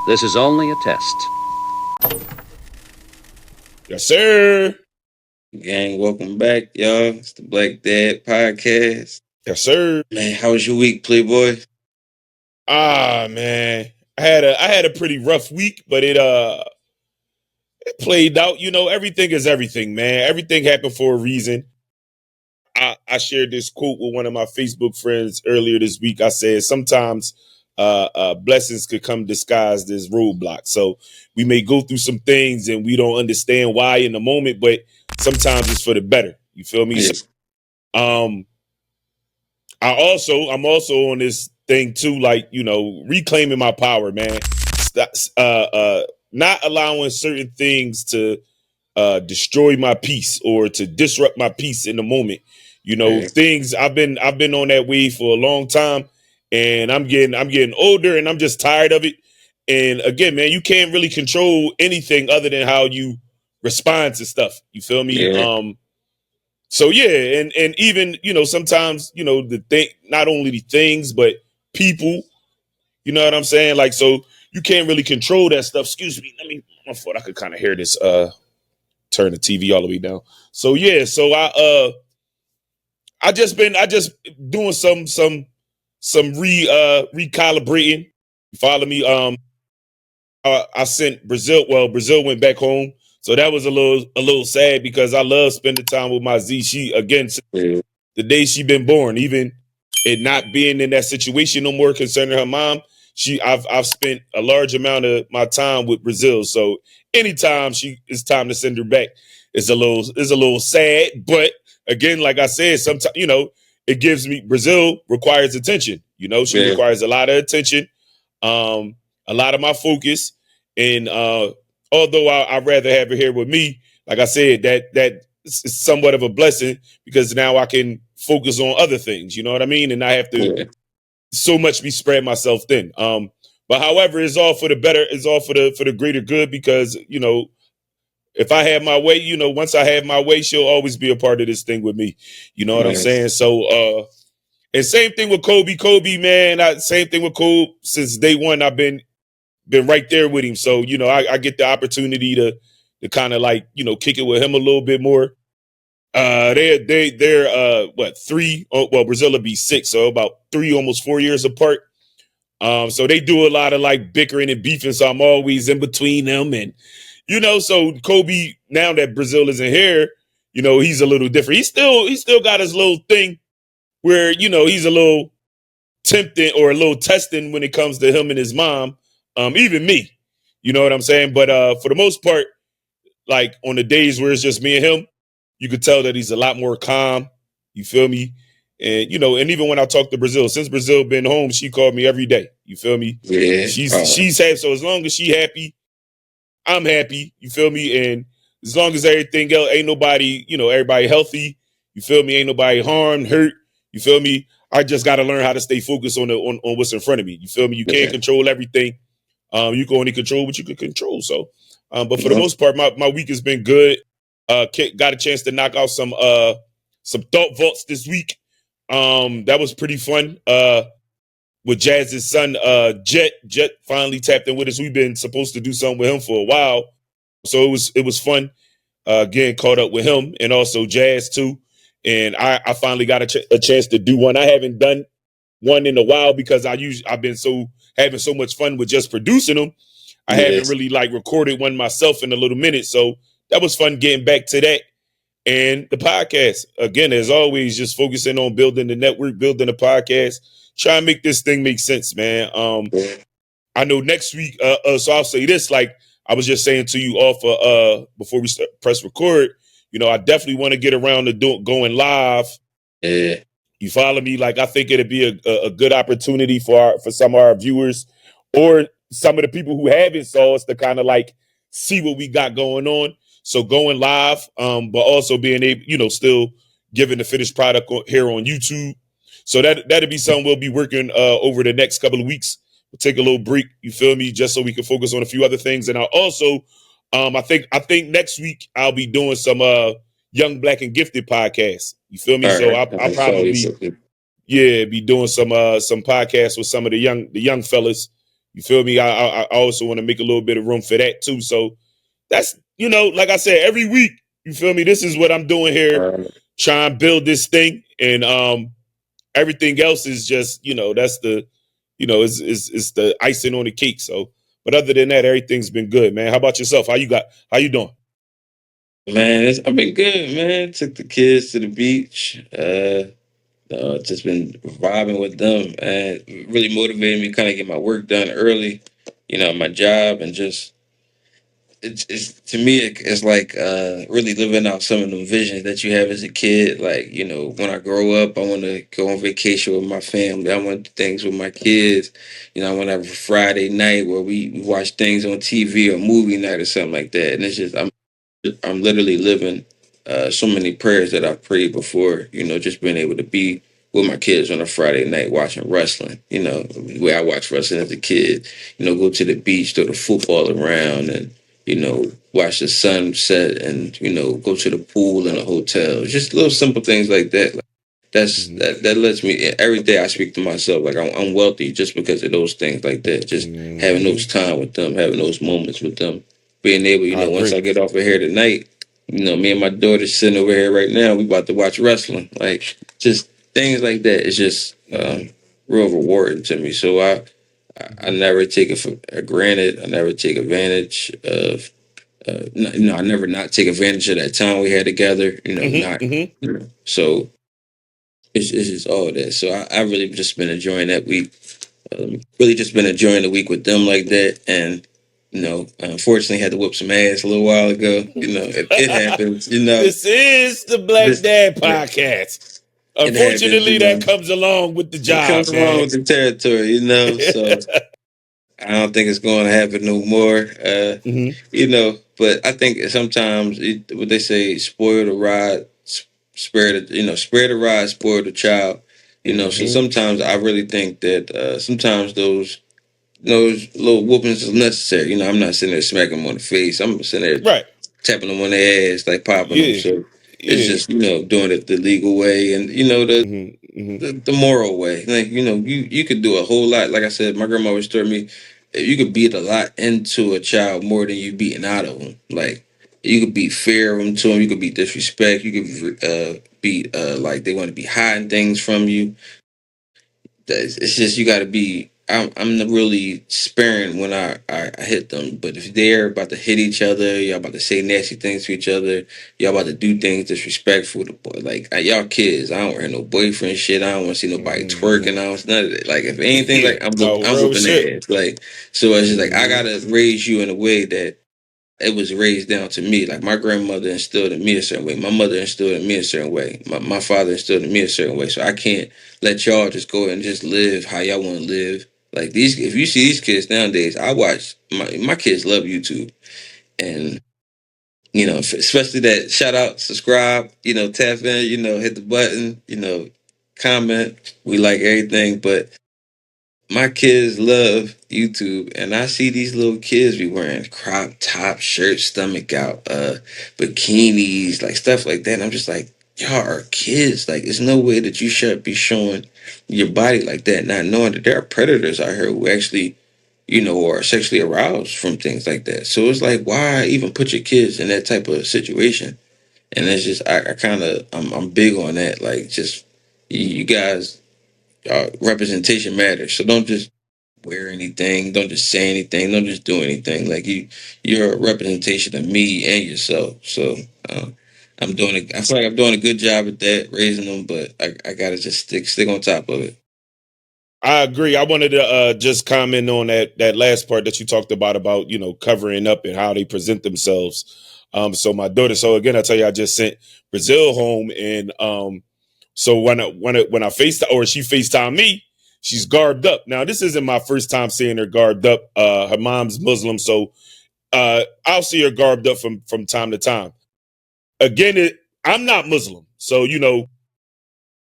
This is only a test. Yes, sir. Gang, welcome back, y'all. It's the Black Dad Podcast. Yes, sir. Man, how was your week, Playboy? Man, I had a pretty rough week, but it played out. You know, everything is everything, man. Everything happened for a reason. I shared this quote with one of my Facebook friends earlier this week. I said sometimes blessings could come disguised as roadblocks. So we may go through some things and we don't understand why in the moment, but sometimes it's for the better. You feel me? Yes. So, I'm also on this thing too, like, you know, reclaiming my power, man. Not allowing certain things to destroy my peace or to disrupt my peace in the moment. You know, Yeah. things I've been on that wave for a long time, and I'm getting older, and I'm just tired of it. And again, man, you can't really control anything other than how you respond to stuff. You feel me? Yeah. So yeah, and even, you know, sometimes, you know, the thing, not only the things, but people, you know what I'm saying? Like, so you can't really control that stuff. Excuse me. I thought I could kind of hear this, turn the TV all the way down. So yeah, so I just doing some recalibrating. You follow me? I sent Brazil. Well, Brazil went back home, so that was a little sad because I love spending time with my Z. She again, Yeah. the day she been born, even it not being in that situation no more concerning her mom. I've spent a large amount of my time with Brazil. So anytime it's time to send her back, it's a little sad. But again, like I said, sometimes, you know, it gives me, Brazil requires attention. You know, she Yeah. requires a lot of attention, a lot of my focus. And although I'd rather have her here with me, like I said, that is somewhat of a blessing because now I can focus on other things. You know what I mean? And I have to Yeah. so much be spread myself thin. But however, it's all for the better. It's all for the greater good because, you know, if I have my way, you know, once I have my way, she'll always be a part of this thing with me. You know what I'm Yes. saying? So, and same thing with Kobe. Kobe, man, same thing with Kobe. Since day one, I've been right there with him. So, you know, I get the opportunity to kind of like, you know, kick it with him a little bit more. They're what, three? Oh, well, Brazil will be 6, so about 3, almost 4 years apart. So they do a lot of like bickering and beefing. So I'm always in between them, and you know, so Kobe, now that Brazil isn't here, you know, he's a little different. He still got his little thing where, you know, he's a little tempting or a little testing when it comes to him and his mom. Even me, you know what I'm saying. But for the most part, like on the days where it's just me and him, you could tell that he's a lot more calm. You feel me? And you know, and even when I talk to Brazil, since Brazil been home, she called me every day. You feel me? Yeah. She's happy. So as long as she happy, I'm happy. You feel me? And as long as everything else, ain't nobody, you know, everybody healthy. You feel me? Ain't nobody harmed, hurt. You feel me? I just got to learn how to stay focused on what's in front of me. You feel me? You can't control everything. You can only control what you can control. So, but for the most part, my week has been good. Got a chance to knock out some thought vaults this week. That was pretty fun. With Jazz's son, Jet finally tapped in with us. We've been supposed to do something with him for a while, so it was fun. Getting caught up with him and also Jazz too. And I finally got a chance to do one. I haven't done one in a while because I've been having so much fun with just producing them. I haven't really like recorded one myself in a little minute. So that was fun getting back to that. And the podcast, again, as always, just focusing on building the network, building the podcast, try and make this thing make sense, man. I know next week, so I'll say this, like I was just saying to you off before we press record, you know, I definitely want to get around to going live. Yeah. You follow me? Like I think it'd be a good opportunity for some of our viewers or some of the people who haven't saw us to kind of like see what we got going on. So going live, but also being able, you know, still giving the finished product here on YouTube. So that'd be something we'll be working over the next couple of weeks. We'll take a little break, you feel me, just so we can focus on a few other things. And I'll also, I think next week I'll be doing some Young Black and Gifted podcast. You feel me? All So right. I'll probably be doing some podcasts with some of the young fellas. You feel me? I also want to make a little bit of room for that too. So that's, like I said, every week, you feel me? This is what I'm doing here, trying to build this thing. And everything else is just, that's the, it's the icing on the cake. So, but other than that, everything's been good, man. How about yourself? How you doing? Man, I've been good, man. Took the kids to the beach. Just been vibing with them, and really motivated me to kind of get my work done early. My job, and just it's to me it's like really living out some of the visions that you have as a kid. Like, when I grow up, I want to go on vacation with my family. I want to do things with my kids. I want to have a Friday night where we watch things on TV or movie night or something like that. And it's just I'm literally living so many prayers that I've prayed before, just being able to be with my kids on a Friday night watching wrestling, the way I watched wrestling as a kid, go to the beach, throw the football around and, watch the sunset and, go to the pool in a hotel. Just little simple things like that. Like, that lets me, every day I speak to myself like I'm wealthy just because of those things like that. Just having those time with them, having those moments with them, being able, I once agree. I get off of here tonight, me and my daughter sitting over here right now, we about to watch wrestling. Like, just things like that. It's just real rewarding to me. So I never take it for granted. I never take advantage of. I never not take advantage of that time we had together. Not. So it's just all that. So I really just been enjoying that week. Really just been enjoying the week with them like that. And, unfortunately had to whip some ass a little while ago. It happens, This is the Black This, Dad it podcast. happens, Unfortunately, that comes along with the It job, comes along man. with the territory, So I don't think it's going to happen no more. But I think sometimes what they say, spoil the ride, spare the ride, spoil the child. So sometimes I really think that sometimes those little whoopings is necessary. I'm not sitting there smacking them on the face. I'm sitting there Right. tapping them on their ass, like popping them. Yeah. So it's Yeah. just doing it the legal way, and the moral way. Like, you could do a whole lot. Like I said, my grandma always told me, you could beat a lot into a child more than you beating out of them. Like, you could beat fear of them to them. You could beat disrespect. You could beat like they want to be hiding things from you. It's just you got to be. I'm not really sparing when I hit them. But if they're about to hit each other, y'all about to say nasty things to each other, y'all about to do things disrespectful to boy. Like, y'all kids, I don't want to hear no boyfriend shit. I don't want to see nobody twerking. I don't none of that. Like, if anything, Yeah. like No, I'm real whooping shit. their ass. Like, so it's just like I gotta raise you in a way that it was raised down to me. Like, my grandmother instilled in me a certain way. My mother instilled in me a certain way. My father instilled in me a certain way. So I can't let y'all just go and just live how y'all want to live. Like, if you see these kids nowadays, I watch my kids love YouTube, and especially that shout out, subscribe, tap in, hit the button, comment. We like everything, but my kids love YouTube, and I see these little kids be wearing crop top shirts, stomach out, bikinis, like stuff like that. And I'm just like, y'all are kids. Like, there's no way that you should be showing your body like that, not knowing that there are predators out here who actually, are sexually aroused from things like that. So it's like, why even put your kids in that type of situation? And it's just, I kind of, I'm big on that. Like, just you guys, representation matters. So don't just wear anything. Don't just say anything. Don't just do anything. Like, you're a representation of me and yourself. So I'm doing it. I feel like I'm doing a good job at that, raising them. But I gotta just stick on top of it. I agree. I wanted to just comment on that last part that you talked about covering up and how they present themselves. So my daughter. So again, I tell you, I just sent Brazil home, and so when I FaceTime or she FaceTime me, she's garbed up. Now this isn't my first time seeing her garbed up. Her mom's Muslim, so I'll see her garbed up from time to time. Again, I'm not Muslim, so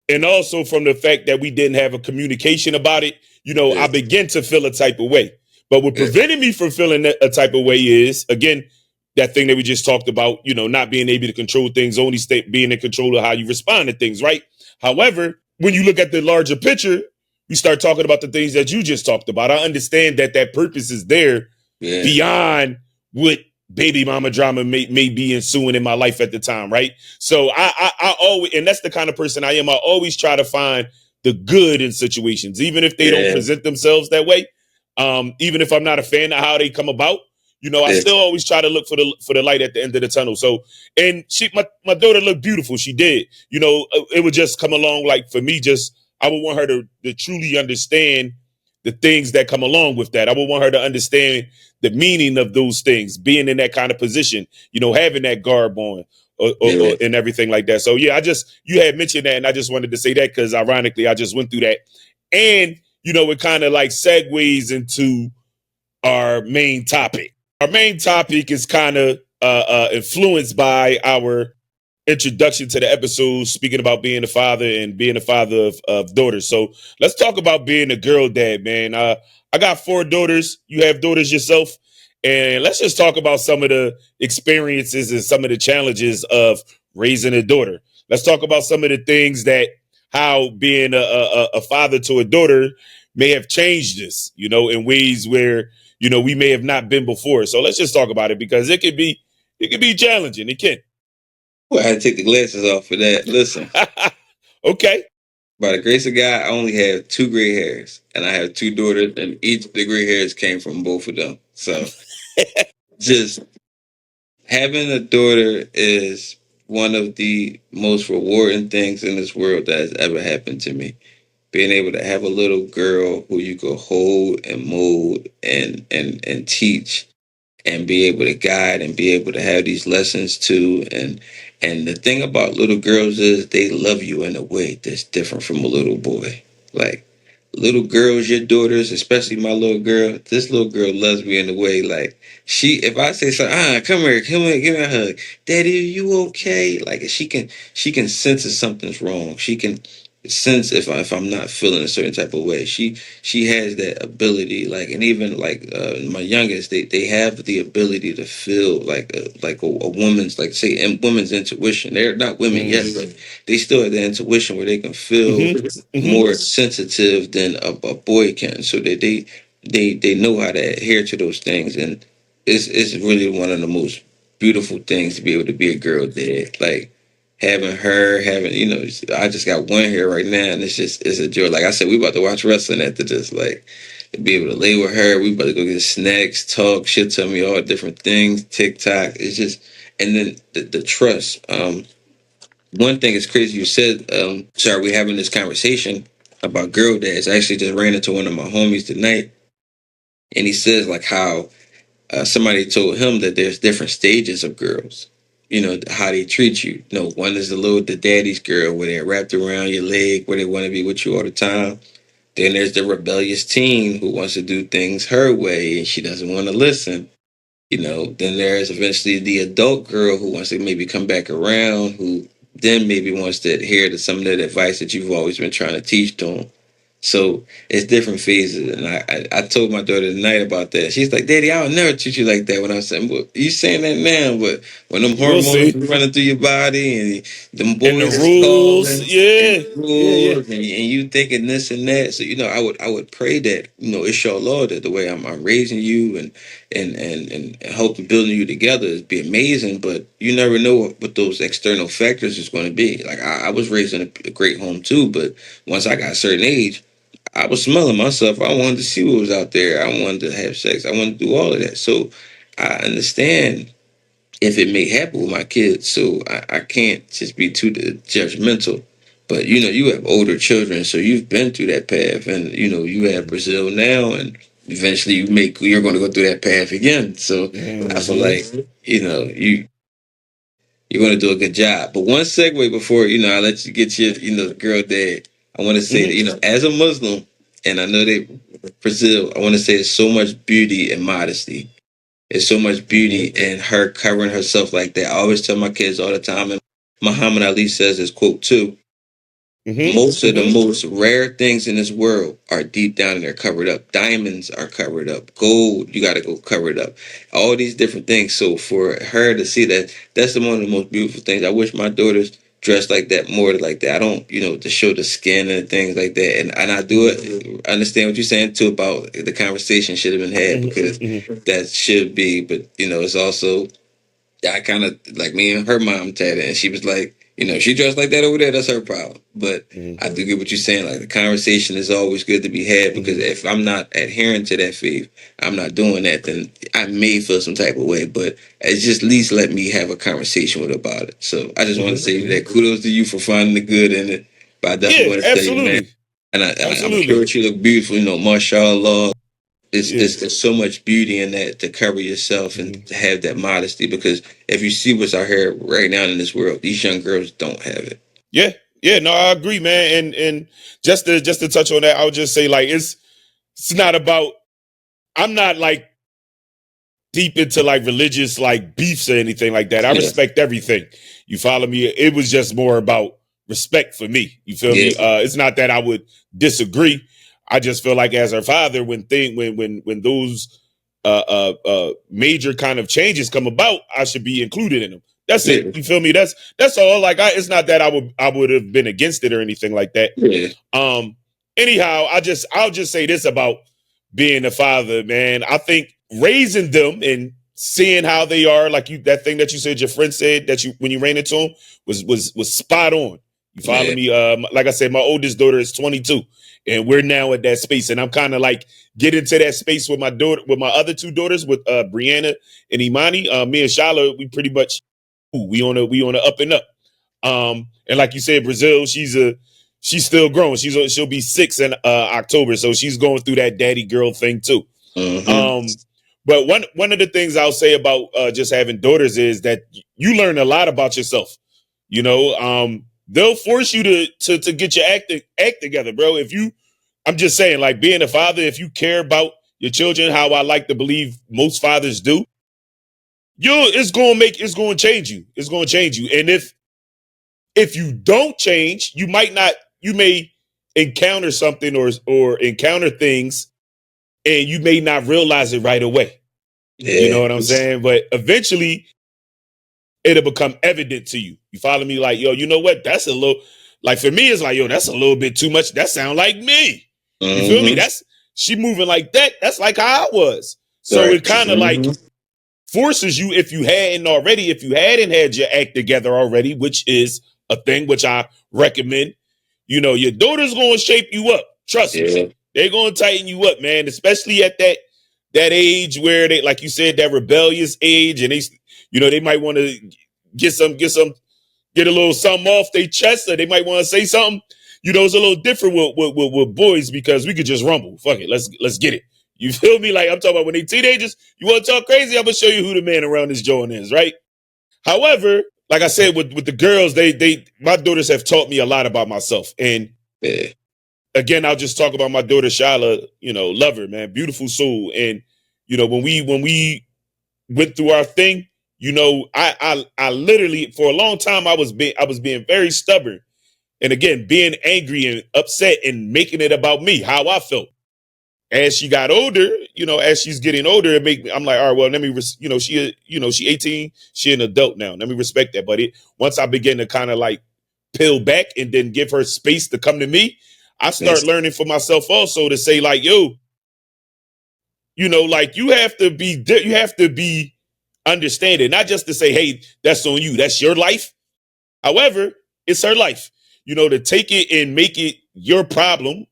and also from the fact that we didn't have a communication about it, Yeah. I begin to feel a type of way. But what Yeah. prevented me from feeling a type of way is, again, that thing that we just talked about, not being able to control things, only being in control of how you respond to things, right? However, when you look at the larger picture, we start talking about the things that you just talked about. I understand that that purpose is there Yeah. beyond what baby mama drama may be ensuing in my life at the time, right? So I always, and that's the kind of person I am. I always try to find the good in situations, even if they don't Yeah. present themselves that way. Even if I'm not a fan of how they come about, you know, I Yeah. still always try to look for the light at the end of the tunnel. So, and my daughter looked beautiful. She did. You know, it would just come along like for me, just I would want her to truly understand the things that come along with that. I would want her to understand the meaning of those things, being in that kind of position, you know, having that garb on Yeah. and everything like that. So yeah, you had mentioned that, and I just wanted to say that because ironically, I just went through that, and you know, it kind of like segues into our main topic. Our main topic is kind of influenced by our introduction to the episode, speaking about being a father and being a father of daughters. So let's talk about being a girl dad, man. I got 4 daughters. You have daughters yourself. And let's just talk about some of the experiences and some of the challenges of raising a daughter. Let's talk about some of the things that how being a father to a daughter may have changed us, you know, in ways where, you know, we may have not been before. So let's just talk about it because it could be challenging. It can. Well, I had to take the glasses off for that. Listen, Okay. by the grace of God, I only have 2 gray hairs, and I have 2 daughters, and each of the gray hairs came from both of them. So just having a daughter is one of the most rewarding things in this world that has ever happened to me. Being able to have a little girl who you could hold and mold and teach and be able to guide and be able to have these lessons too. And the thing about little girls is they love you in a way that's different from a little boy. Like little girls, your daughters, especially my little girl, this little girl loves me in a way like if I say something, come here, give me a hug. Daddy, are you okay? Like she can sense if something's wrong. She can sense if I'm not feeling a certain type of way. She has that ability, like, and even like my youngest, they have the ability to feel like a woman's, like, say, woman's intuition. They're not women yet, but they still have the intuition where they can feel more sensitive than a boy can. So that they know how to adhere to those things, and it's really one of the most beautiful things to be able to be a girl dad. Like having I just got one here right now, and it's a joy. Like I said, we about to watch wrestling after this. Like to be able to lay with her, we about to go get snacks, talk. She'll tell me all different things. TikTok. It's just, and then the trust. One thing is crazy. You said, sorry, we having this conversation about girl dads. I actually just ran into one of my homies tonight, and he says like how somebody told him that there's different stages of girls. You know how they treat you. You know, one is the daddy's girl where they're wrapped around your leg, where they want to be with you all the time. Then there's the rebellious teen who wants to do things her way and she doesn't want to listen. You know, then there's eventually the adult girl who wants to maybe come back around, who then maybe wants to adhere to some of that advice that you've always been trying to teach to them. So it's different phases, and I told my daughter tonight about that. She's like, "Daddy, I would never treat you like that." When I was saying, "Well, you saying that now, but when them We'll hormones see. running through your body and them And the boys is rules, calling and yeah, the yeah. rules and you thinking this and that, so I would pray that inshallah that the way I'm raising you and helping building you together is be amazing, but you never know what those external factors is going to be. Like I was raised in a great home too, but once I got a certain age. I was smelling myself. I wanted to see what was out there. I wanted to have sex. I wanted to do all of that. So I understand if it may happen with my kids. So I can't just be too judgmental. But you have older children, so you've been through that path, and you have Brazil now, and eventually you're going to go through that path again. So I feel like you're going to do a good job. But one segue before, I let you get your, girl dad. I want to say that, as a Muslim, and I know that Brazil, I want to say there's so much beauty and modesty. There's so much beauty in her covering herself like that. I always tell my kids all the time, and Muhammad Ali says this quote too. Most of the most rare things in this world are deep down and they're covered up. Diamonds are covered up. Gold, you got to go cover it up. All these different things. So for her to see that, that's one of the most beautiful things. I wish my daughters dress like that, more like that. I don't, to show the skin and things like that. And I do it. I understand what you're saying too about the conversation should have been had, because that should be. But it's also, I kind of, like, me and her mom chatted, and she was like, she dressed like that over there. That's her problem. But I do get what you're saying. Like, the conversation is always good to be had, because if I'm not adhering to that faith, I'm not doing that, then I may feel some type of way. But it's just at least let me have a conversation with her about it. So I just want to say that kudos to you for finding the good in it. But I definitely want to say, man, absolutely. and I'm sure you look beautiful. Mashallah. There's so much beauty in that, to cover yourself and to have that modesty, because if you see what's out here right now in this world, these young girls don't have it. Yeah, no, I agree, man. And just to touch on that, I would just say, like, it's not about, I'm not like deep into like religious like beefs or anything like that. I respect everything. You follow me? It was just more about respect for me. You feel me? It's not that I would disagree. I just feel like, as her father, when those major kind of changes come about, I should be included in them. That's it. You feel me? That's all. Like, it's not that I would have been against it or anything like that. Anyhow, I'll just say this about being a father, man. I think raising them and seeing how they are, like that thing that you said, your friend said that when you ran into them was spot on. You follow me? Like I said, my oldest daughter is 22, and we're now at that space, and I'm kind of like getting to that space with my other two daughters, with Brianna and Imani. Me and Shala, we pretty much we on a up and up. And like you said, Brazil, she's still growing. She'll be 6 in October, so she's going through that daddy girl thing too. But one of the things I'll say about just having daughters is that you learn a lot about yourself. They'll force you to get your act together, bro. I'm just saying, like, being a father, if you care about your children, how I like to believe most fathers do, it's going to change you. It's going to change you. And if you don't change, you may encounter something or encounter things, and you may not realize it right away. You know what I'm saying? But eventually it'll become evident to you. You follow me? Like, yo, you know what? That's a little, like, for me, it's like, yo, that's a little bit too much. That sound like me. You feel me? She moving like that. That's like how I was. So it kind of like forces you, if you hadn't had your act together already, which is a thing which I recommend, your daughter's going to shape you up. Trust me. They're going to tighten you up, man, especially at that age where they, like you said, that rebellious age, and they might want to get a little something off their chest, or they might want to say something. It's a little different with boys, because we could just rumble. Fuck it. Let's get it. You feel me? Like, I'm talking about when they teenagers, you want to talk crazy? I'm going to show you who the man around this joint is, right? However, like I said, with the girls, my daughters have taught me a lot about myself. And again, I'll just talk about my daughter, Shala, love her, man. Beautiful soul. And, when we went through our thing, I literally, for a long time, I was being very stubborn. And again, being angry and upset and making it about me, how I felt. As she got older, as she's getting older, I'm like, all right, well, let me, she 18, she an adult now. Let me respect that. But once I begin to kind of like peel back and then give her space to come to me, I start learning for myself also to say, like, yo, like, you have to be understanding, not just to say, hey, that's on you. That's your life. However, it's her life, to take it and make it your problem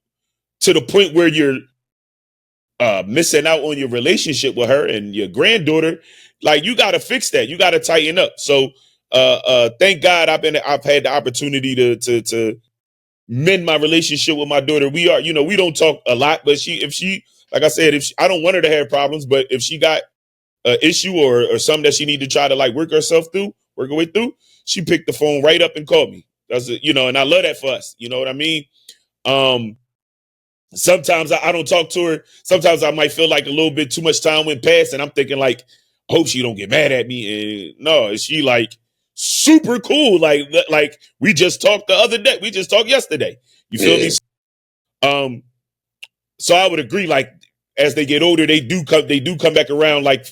to the point where you're missing out on your relationship with her and your granddaughter. Like, you got to fix that. You got to tighten up. So thank God I've had the opportunity to mend my relationship with my daughter. We are, we don't talk a lot, but like I said, I don't want her to have problems, but if she got an issue or something that she need to try to like work her way through, she picked the phone right up and called me. That's and I love that for us. You know what I mean? Sometimes I don't talk to her. Sometimes I might feel like a little bit too much time went past, and I'm thinking, like, I hope she don't get mad at me. And no, she like super cool. Like we just talked the other day. We just talked yesterday. You feel me? So I would agree. Like, as they get older, they do come back around. Like,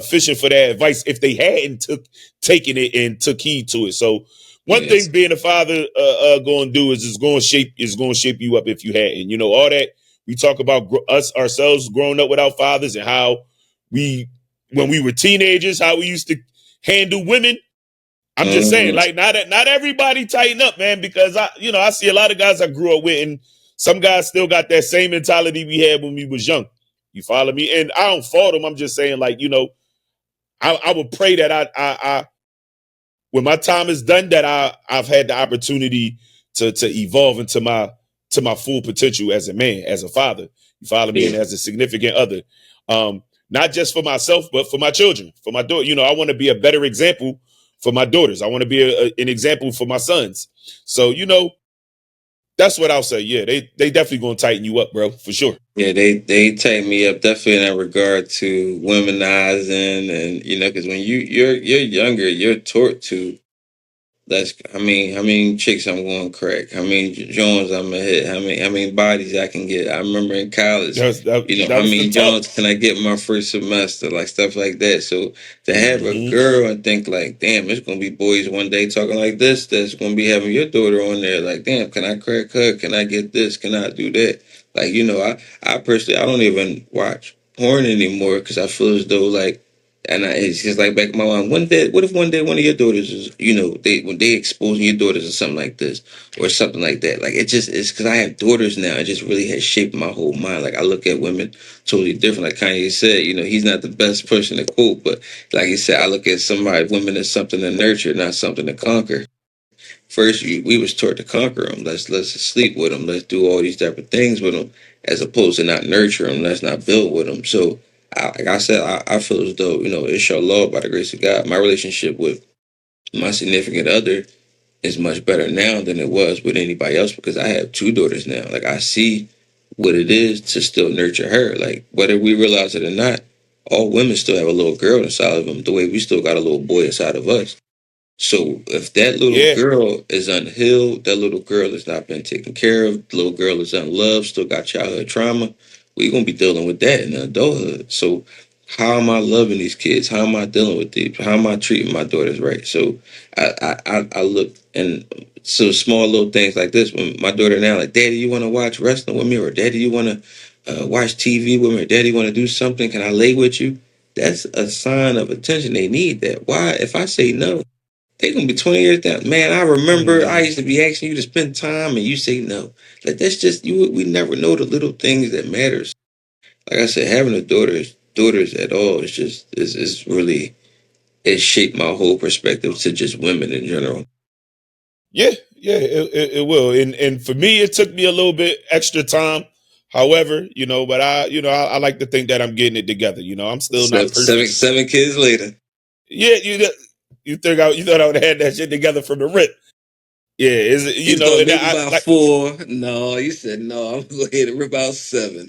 fishing for that advice if they hadn't taken it and took heed to it. So one Yes. thing being a father going to do is going to shape you up if you hadn't. You know, all that we talk about us ourselves growing up without fathers and how we when we were teenagers, how we used to handle women. I'm just saying, Mhm. like, not everybody tighten up, man, because I see a lot of guys I grew up with, and some guys still got that same mentality we had when we was young. You follow me? And I don't fault them. I'm just saying, like, I would pray that I when my time is done, that I've had the opportunity to evolve into my full potential as a man, as a father. You follow me, Yeah. and as a significant other. Not just for myself, but for my children, for my daughter. I want to be a better example for my daughters. I want to be an example for my sons. So that's what I'll say. Yeah, they definitely gonna tighten you up, bro, for sure. Yeah, they take me up definitely in that regard to womanizing, and because when you're younger, you're taught to. That's how many chicks I'm going to crack, how many Jones I'm gonna hit, how many bodies I can get. I remember in college, That how was the many talk. Jones can I get my first semester, like stuff like that. So to have a Hmm. girl and think like, damn, it's gonna be boys one day talking like this, that's gonna be having your daughter on there, like, damn, can I crack her? Can I get this? Can I do that? Like, I personally I don't even watch porn anymore because I feel as though like. And it's just like back in my mind. What if one day one of your daughters is, when they exposing your daughters or something like this or something like that? Like it's because I have daughters now. It just really has shaped my whole mind. Like I look at women totally different. Like Kanye said, he's not the best person to quote, but like he said, I look at women as something to nurture, not something to conquer. First, we was taught to conquer them. Let's sleep with them. Let's do all these different things with them, as opposed to not nurture them. Let's not build with them. So, like I said, I feel as though it's your law by the grace of God. My relationship with my significant other is much better now than it was with anybody else because I have two daughters now. Like I see what it is to still nurture her. Like whether we realize it or not, all women still have a little girl inside of them. The way we still got a little boy inside of us. So if that little Yeah, girl is unhealed, that little girl has not been taken care of, the little girl is unloved, still got childhood trauma, we're gonna be dealing with that in adulthood. So how am I loving these kids? How am I dealing with these? How am I treating my daughters right? So I look and so small little things like this when my daughter now like, Daddy, you want to watch wrestling with me, or Daddy, you want to watch TV with me, or Daddy, want to do something? Can I lay with you? That's a sign of attention. They need that. Why? If I say no, they gonna be 20 years down. Man, I remember I mm, used to be asking you to spend time and you say no. Like that's just you. We never know the little things that matters. Like I said, having a daughters at all is really it shaped my whole perspective to just women in general. yeah, yeah. It will, and for me, it took me a little bit extra time. However, but I like to think that I'm getting it together. I'm still not Seven, seven, perfect. seven kids later. Yeah, you thought I would have had that shit together from the rip. Yeah, is it You thought and maybe I about like four. No, you said no. I'm going to rip out seven.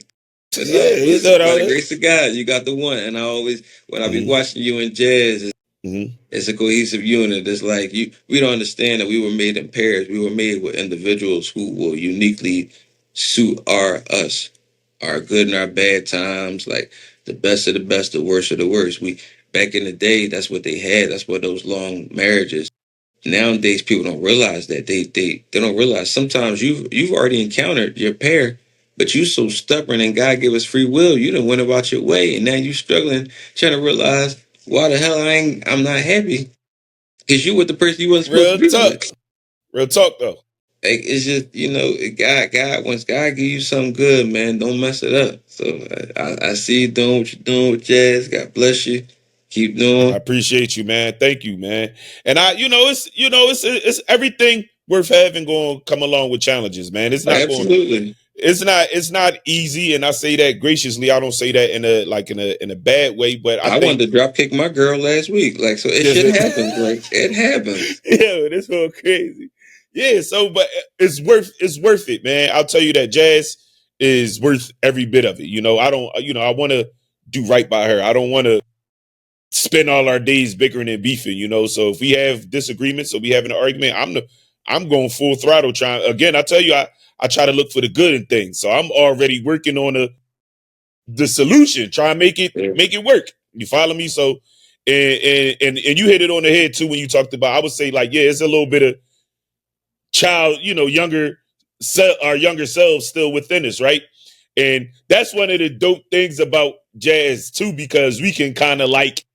But no, yeah, you listen, thought I by the would. grace of God, you got the one. And I always, when I be Mm-hmm, watching you in jazz, mm-hmm. it's a cohesive unit. It's like we don't understand that we were made in pairs. We were made with individuals who will uniquely suit our good and our bad times, like the best of the best, the worst of the worst. We back in the day, that's what they had. That's what those long marriages. Nowadays, people don't realize that they don't realize sometimes you've already encountered your pair, but you so stubborn and God gave us free will. You done went about your way, and now you struggling trying to realize why the hell I'm not happy because you with the person you wasn't supposed to Real be talk, with. real talk though. Like, it's just God once God give you something good, man, don't mess it up. So I see you doing what you're doing with jazz. God bless you. Keep I doing. appreciate you, man. Thank you, man. And it's everything worth having going to come along with challenges, man. Absolutely. It's not easy, and I say that graciously. I don't say that in a bad way, but I I wanted think to drop kick my girl last week. Like, so it there's shit a happens. Like, it happens. yeah, this whole crazy. Yeah, so but it's worth it, man. I'll tell you that jazz is worth every bit of it. I don't I want to do right by her. I don't want to spend all our days bickering and beefing, So if we have disagreements or we have an argument, I'm going full throttle trying. Again, I tell you, I try to look for the good in things. So I'm already working on the solution. Try and Yeah. make it work. You follow me? So and you hit it on the head too when you talked about. I would say like, yeah, it's a little bit of child, our younger selves still within us, right? And that's one of the dope things about jazz too, because we can kind of like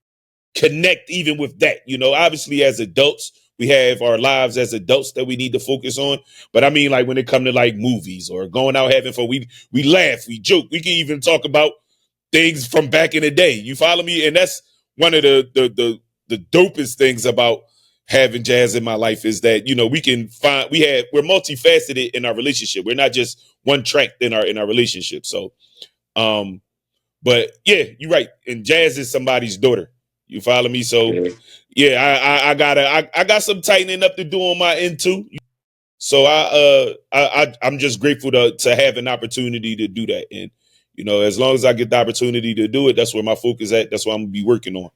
connect even with that. Obviously as adults, we have our lives as adults that we need to focus on. But I mean, like when it comes to like movies or going out having fun, we laugh, we joke, we can even talk about things from back in the day. You follow me? And that's one of the dopest things about having jazz in my life is that we can find we're multifaceted in our relationship. We're not just one track in our relationship. So but yeah, you're right. And jazz is somebody's daughter. You follow me? So Yeah. yeah, I got some tightening up to do on my end too. So I'm just grateful to have an opportunity to do that. And as long as I get the opportunity to do it, that's where my focus at. That's what I'm gonna be working on.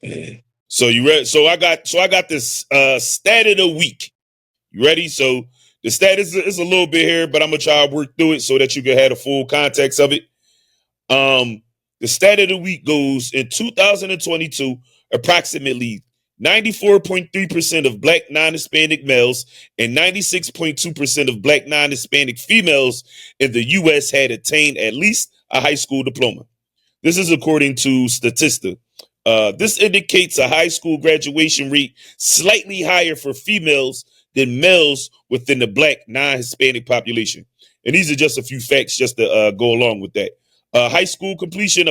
Yeah. So you ready? So I got this stat of the week. You ready? So the stat is a little bit here, but I'm gonna try to work through it so that you can have the full context of it. Um, the stat of the week goes in 2022, approximately 94.3% of black non-Hispanic males and 96.2% of black non-Hispanic females in the US had attained at least a high school diploma. This is according to Statista. This indicates a high school graduation rate slightly higher for females than males within the black non-Hispanic population. And these are just a few facts just to go along with that. High school completion: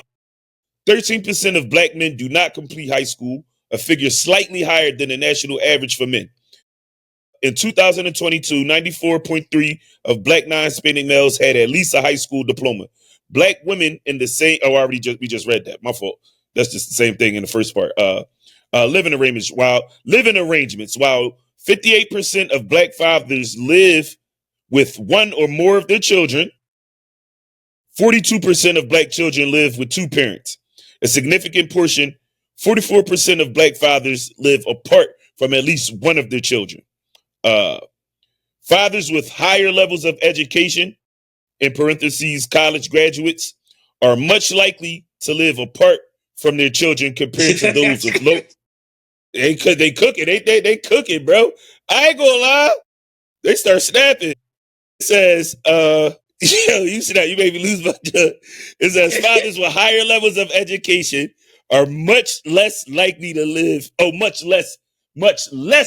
13% of black men do not complete high school, a figure slightly higher than the national average for men. In 2022, 94.3 of black non-Hispanic males had at least a high school diploma. Black women in the same, we just read that. My fault. That's just the same thing in the first part. Living arrangements, while 58% of black fathers live with one or more of their children, 42% of black children live with two parents. A significant portion, 44% of black fathers live apart from at least one of their children. Uh, Fathers with higher levels of education, in parentheses, college graduates, are much likely to live apart from their children compared to those with low. They cook it. They cook it, bro. I ain't gonna lie. They start snapping. It says, you see that? You made me lose my job. It says fathers with higher levels of education are much less likely to live. Oh, much less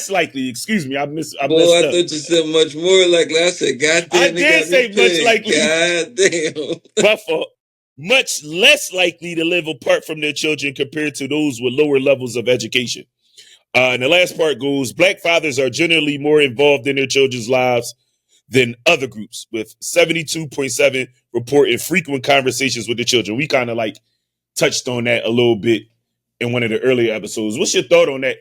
likely. Excuse me, I Boy, messed I up. thought you said much more. Like I said, I goddamn, they did got me say much pissed. likely. Goddamn. My fault. Much less likely to live apart from their children compared to those with lower levels of education. And the last part goes: black fathers are generally more involved in their children's lives than other groups, with 72.7 reporting frequent conversations with the children. We kind of like touched on that a little bit in one of the earlier episodes. What's your thought on that?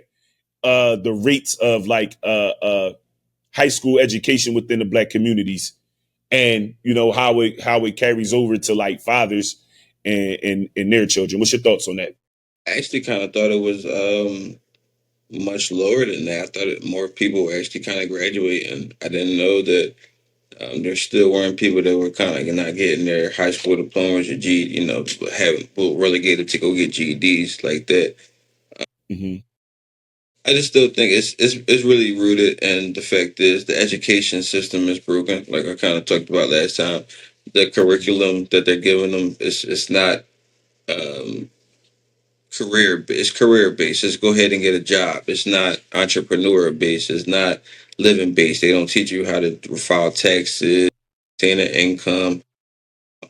The rates of like high school education within the black communities, and how it carries over to like fathers and their children. What's your thoughts on that? I actually kind of thought it was much lower than that. I thought more people were actually kind of graduating. I didn't know that there still weren't people that were kind of like not getting their high school diplomas or having relegated to go get GEDs like that. Mm-hmm. I just still think it's really rooted, and the fact is the education system is broken. Like I kind of talked about last time, the curriculum that they're giving them is it's not um, it's career based. Just go ahead and get a job. It's not entrepreneur based. It's not living based. They don't teach you how to file taxes, obtain an income.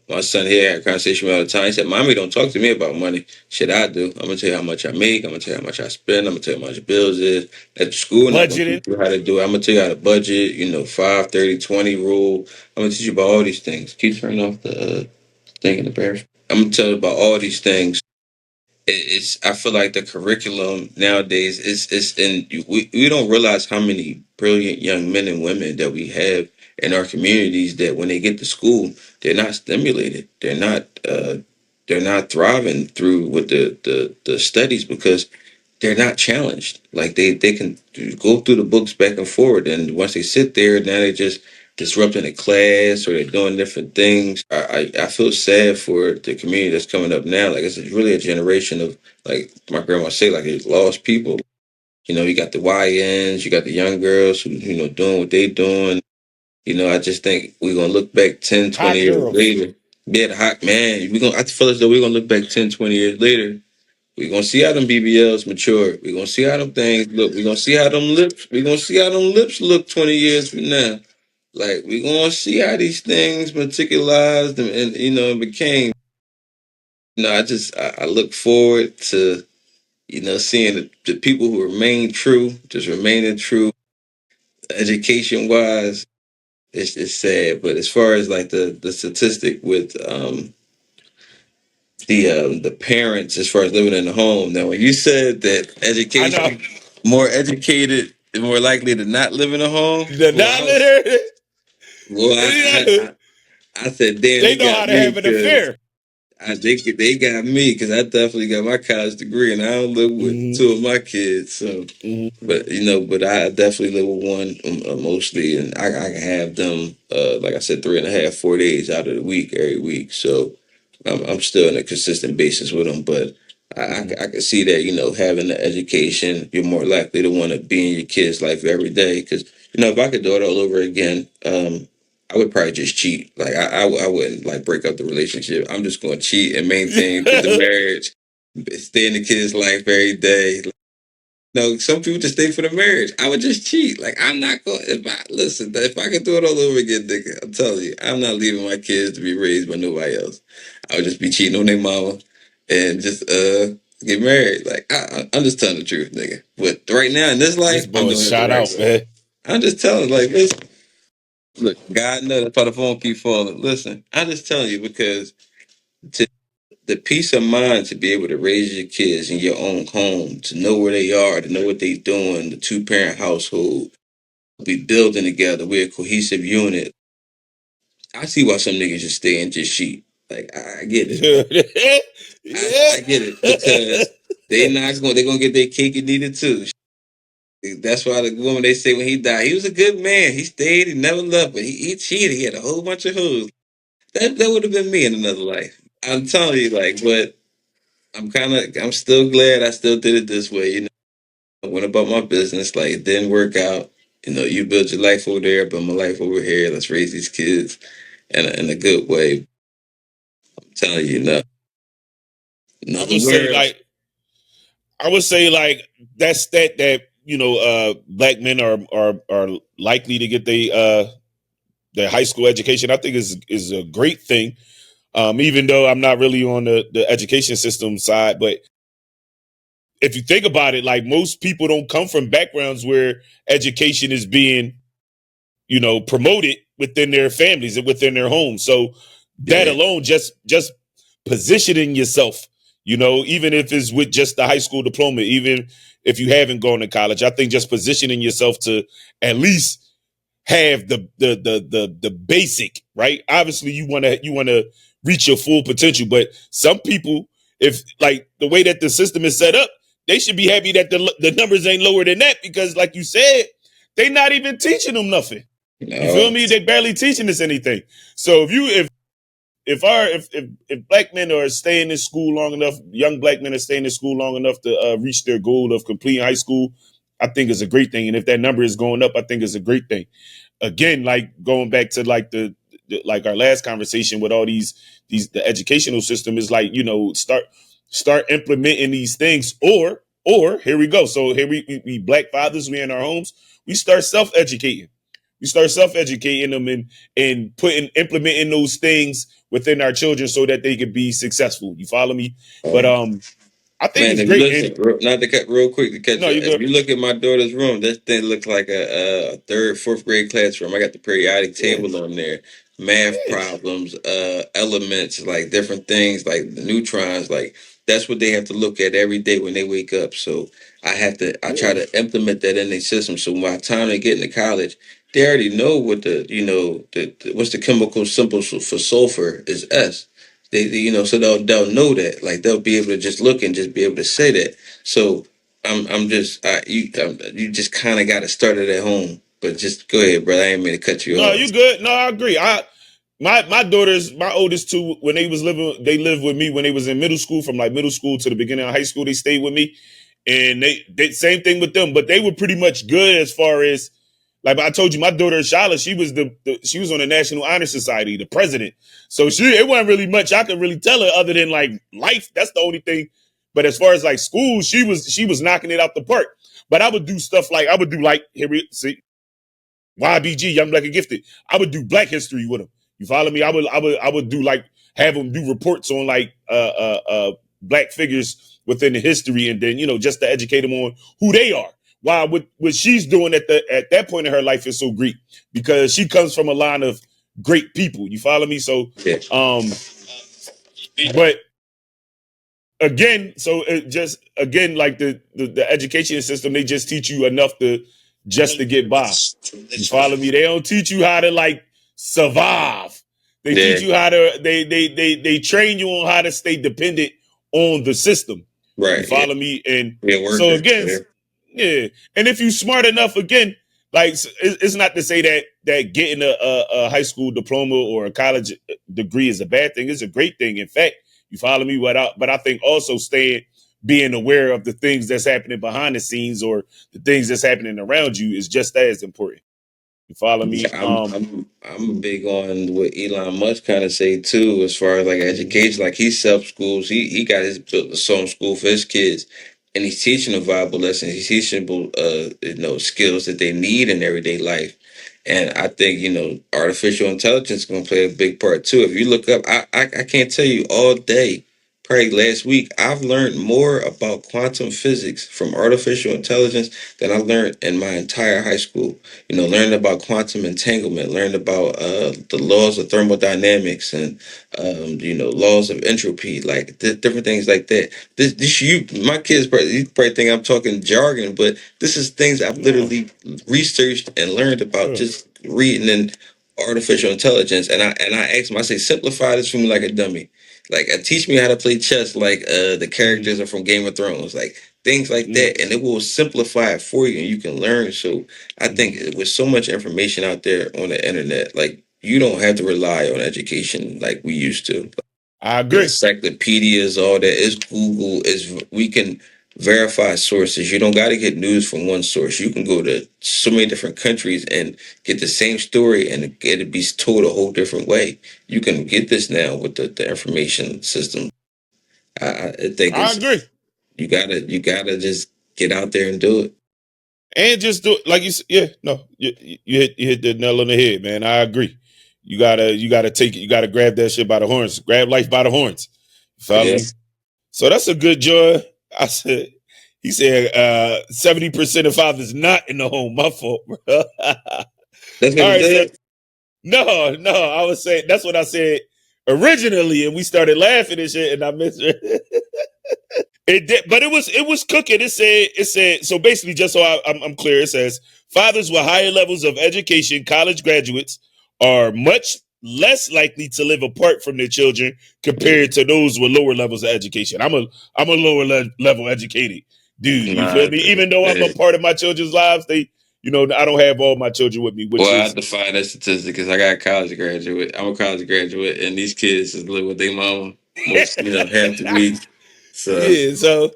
My son here had a conversation with me all the time. He said, "Mommy, don't talk to me about money. Shit, I do. I'm gonna tell you how much I make. I'm gonna tell you how much I spend. I'm gonna tell you how much bills is. At the school, not gonna teach Budgeting. you how to do it. I'm gonna tell you how to budget. 5, 30, 20 rule. I'm gonna teach you about all these things. Keep turning off the thing in the bear. I'm gonna tell you about all these things. It's I feel like the curriculum nowadays is and we don't realize how many brilliant young men and women that we have in our communities that when they get to school they're not stimulated, they're not thriving through with the studies because they're not challenged. Like they can go through the books back and forward, and once they sit there, now they just disrupting the class or they're doing different things. I feel sad for the community that's coming up now. Like it's really a generation of, like my grandma say, like it's lost people. You got the YNs, you got the young girls who, doing what they doing. I just think we're gonna look back 10, 20 Hot years girls. later. Be the hot man. I feel as though we're gonna look back 10, 20 years later. We're gonna see how them BBLs mature. We're gonna see how them things look. We're gonna see how them lips. We're gonna see how them lips look 20 years from now. Like we're gonna see how these things materialized and became. I look forward to seeing the people who remain true, just remaining true, education wise. It's sad, but as far as like the statistic with the parents as far as living in the home. Now, when you said that I know. education, more educated, is more likely to not live in a home, The boy, not litter. I said, damn, They you know got how to me have an because affair. they got me because I definitely got my college degree and I don't live with Hmm. two of my kids, so. But I definitely live with one mostly, and I can have them, like I said, 3.5, 4 days out of the week every week. So I'm still on a consistent basis with them. But I can see that having the education, you're more likely to want to be in your kid's life every day. Because if I could do it all over again, I would probably just cheat. Like I wouldn't like break up the relationship. I'm just going to cheat and maintain the marriage, stay in the kid's life every day. No, some people just stay for the marriage. I would just cheat. Like I'm not going. If I could do it all over again, nigga, I'm telling you, I'm not leaving my kids to be raised by nobody else. I would just be cheating on their mama and just get married. Like I'm just telling the truth, nigga. But right now in this This life, I'm boy doing it the shot right out, way. man. I'm just telling, like, listen, look, God knows that's why the phone keep falling. Listen, I'm just telling you because the peace of mind to be able to raise your kids in your own home, to know where they are, to know what they're doing, the two-parent household, be building together, we're a cohesive unit. I see why some niggas just stay and just cheat. Like I get it. Yeah. I get it because they're gonna get their cake and eat it too. That's why the woman they say when he died, he was a good man. He stayed, he never left, but he cheated. He had a whole bunch of hoes. That would have been me in another life. I'm telling you, like, but I'm still glad I still did it this way. I went about my business, like it didn't work out. You build your life over there, but my life over here. Let's raise these kids in a good way. I'm telling you, I nothing would say worse. like I would say like that black men are likely to get their high school education. I think is a great thing. Even though I'm not really on the education system side, but if you think about it, like most people don't come from backgrounds where education is being, promoted within their families and within their homes. So that Yeah. alone, just positioning yourself, even if it's with just the high school diploma, even if you haven't gone to college, I think just positioning yourself to at least have the basic, right? Obviously you want to reach your full potential, but some people, if like the way that the system is set up, they should be happy that the numbers ain't lower than that, because like you said, they not even teaching them nothing. You feel No. me? They barely teaching us anything. So if black men are staying in school long enough, young black men are staying in school long enough to reach their goal of completing high school, I think it's a great thing. And if that number is going up, I think it's a great thing. Again, like going back to like like our last conversation with all these the educational system is like, start implementing these things, or here we go. So here we black fathers, we in our homes, we start self-educating. We start self-educating them and putting implementing those things within our children so that they could be successful. You follow me? But Um, I think Man, it's if you great. And not to cut real quick to catch no, you, you if good. you look at my daughter's room, that thing looks like a third, fourth grade classroom. I got the periodic Yeah, table on there, math yeah. problems, elements, like different things, like the neutrons. Like that's what they have to look at every day when they wake up. So I try Yeah. to implement that in their system. So by the time they get into college, they already know what what's the chemical symbol for sulfur is S. So they'll know that, like they'll be able to just look and just be able to say that. So I'm just you just kind of got to start it at home. But just go ahead, brother. I ain't mean to cut you No, off. you good. No, I agree. My daughters, my oldest two, they lived with me when they was in middle school, from like middle school to the beginning of high school. They stayed with me, and they same thing with them, but they were pretty much good as far as like I told you, my daughter Shala, she was she was on the National Honor Society, the president. So it wasn't really much I could really tell her other than like life. That's the only thing. But as far as like school, she was knocking it out the park. But I would do stuff like here we see YBG, Young Black and Gifted. I would do Black History with them. You follow me? I would do like have them do reports on like Black figures within the history, and then just to educate them on who they are. Why what she's doing at that point in her life is so great because she comes from a line of great people. You follow me? So, but again, so it just again like the education system, they just teach you enough to get by. You follow me? They don't teach you how to like survive. They teach you how to they train you on how to stay dependent on the system. Right. You follow me? And so again, yeah. And if you smart enough, again, like it's not to say that getting a high school diploma or a college degree is a bad thing. It's a great thing. In fact, you follow me? But I think also being aware of the things that's happening behind the scenes or the things that's happening around you is just as important. You follow me? I'm big on what Elon Musk kind of say too, as far as like education. Like he self schools, he got built his own school for his kids, and he's teaching them valuable lessons. He's teaching them skills that they need in everyday life. And I think artificial intelligence is going to play a big part too. If you look up, I can't tell you all day. Probably last week, I've learned more about quantum physics from artificial intelligence than I learned in my entire high school. Learned about quantum entanglement, learned about the laws of thermodynamics and laws of entropy, like different things like that. My kids probably think I'm talking jargon, but this is things I've literally researched and learned about just reading in artificial intelligence. And I asked them, I say, simplify this for me like a dummy. Like, teach me how to play chess like the characters are from Game of Thrones, like things like that, and it will simplify it for you, and you can learn. So I think with so much information out there on the internet, like you don't have to rely on education like we used to. I agree. Encyclopedias, all that is Google. We can verify sources. You don't got to get news from one source. You can go to so many different countries and get the same story and get it be told a whole different way. You can get this now with the information system. I think I agree. You gotta just get out there and do it. And just do it like you said. Yeah, no, you hit the nail on the head, man. I agree. You gotta take it. You gotta grab that shit by the horns. Grab life by the horns. You follow me? So that's a good joy. He said 70% of fathers not in the home. My fault, bro. That's what you said? No, I was saying that's what I said originally, and we started laughing and shit, and I missed it. It did, but it was cooking. It said so basically, just so I'm clear, it says fathers with higher levels of education, college graduates, are much less likely to live apart from their children compared to those with lower levels of education. I'm a lower level educated dude. You feel me? Even though I'm a part of my children's lives, I don't have all my children with me. I have to find that statistic because I got a college graduate. I'm a college graduate, and these kids just live with their mama half the week. So yeah, so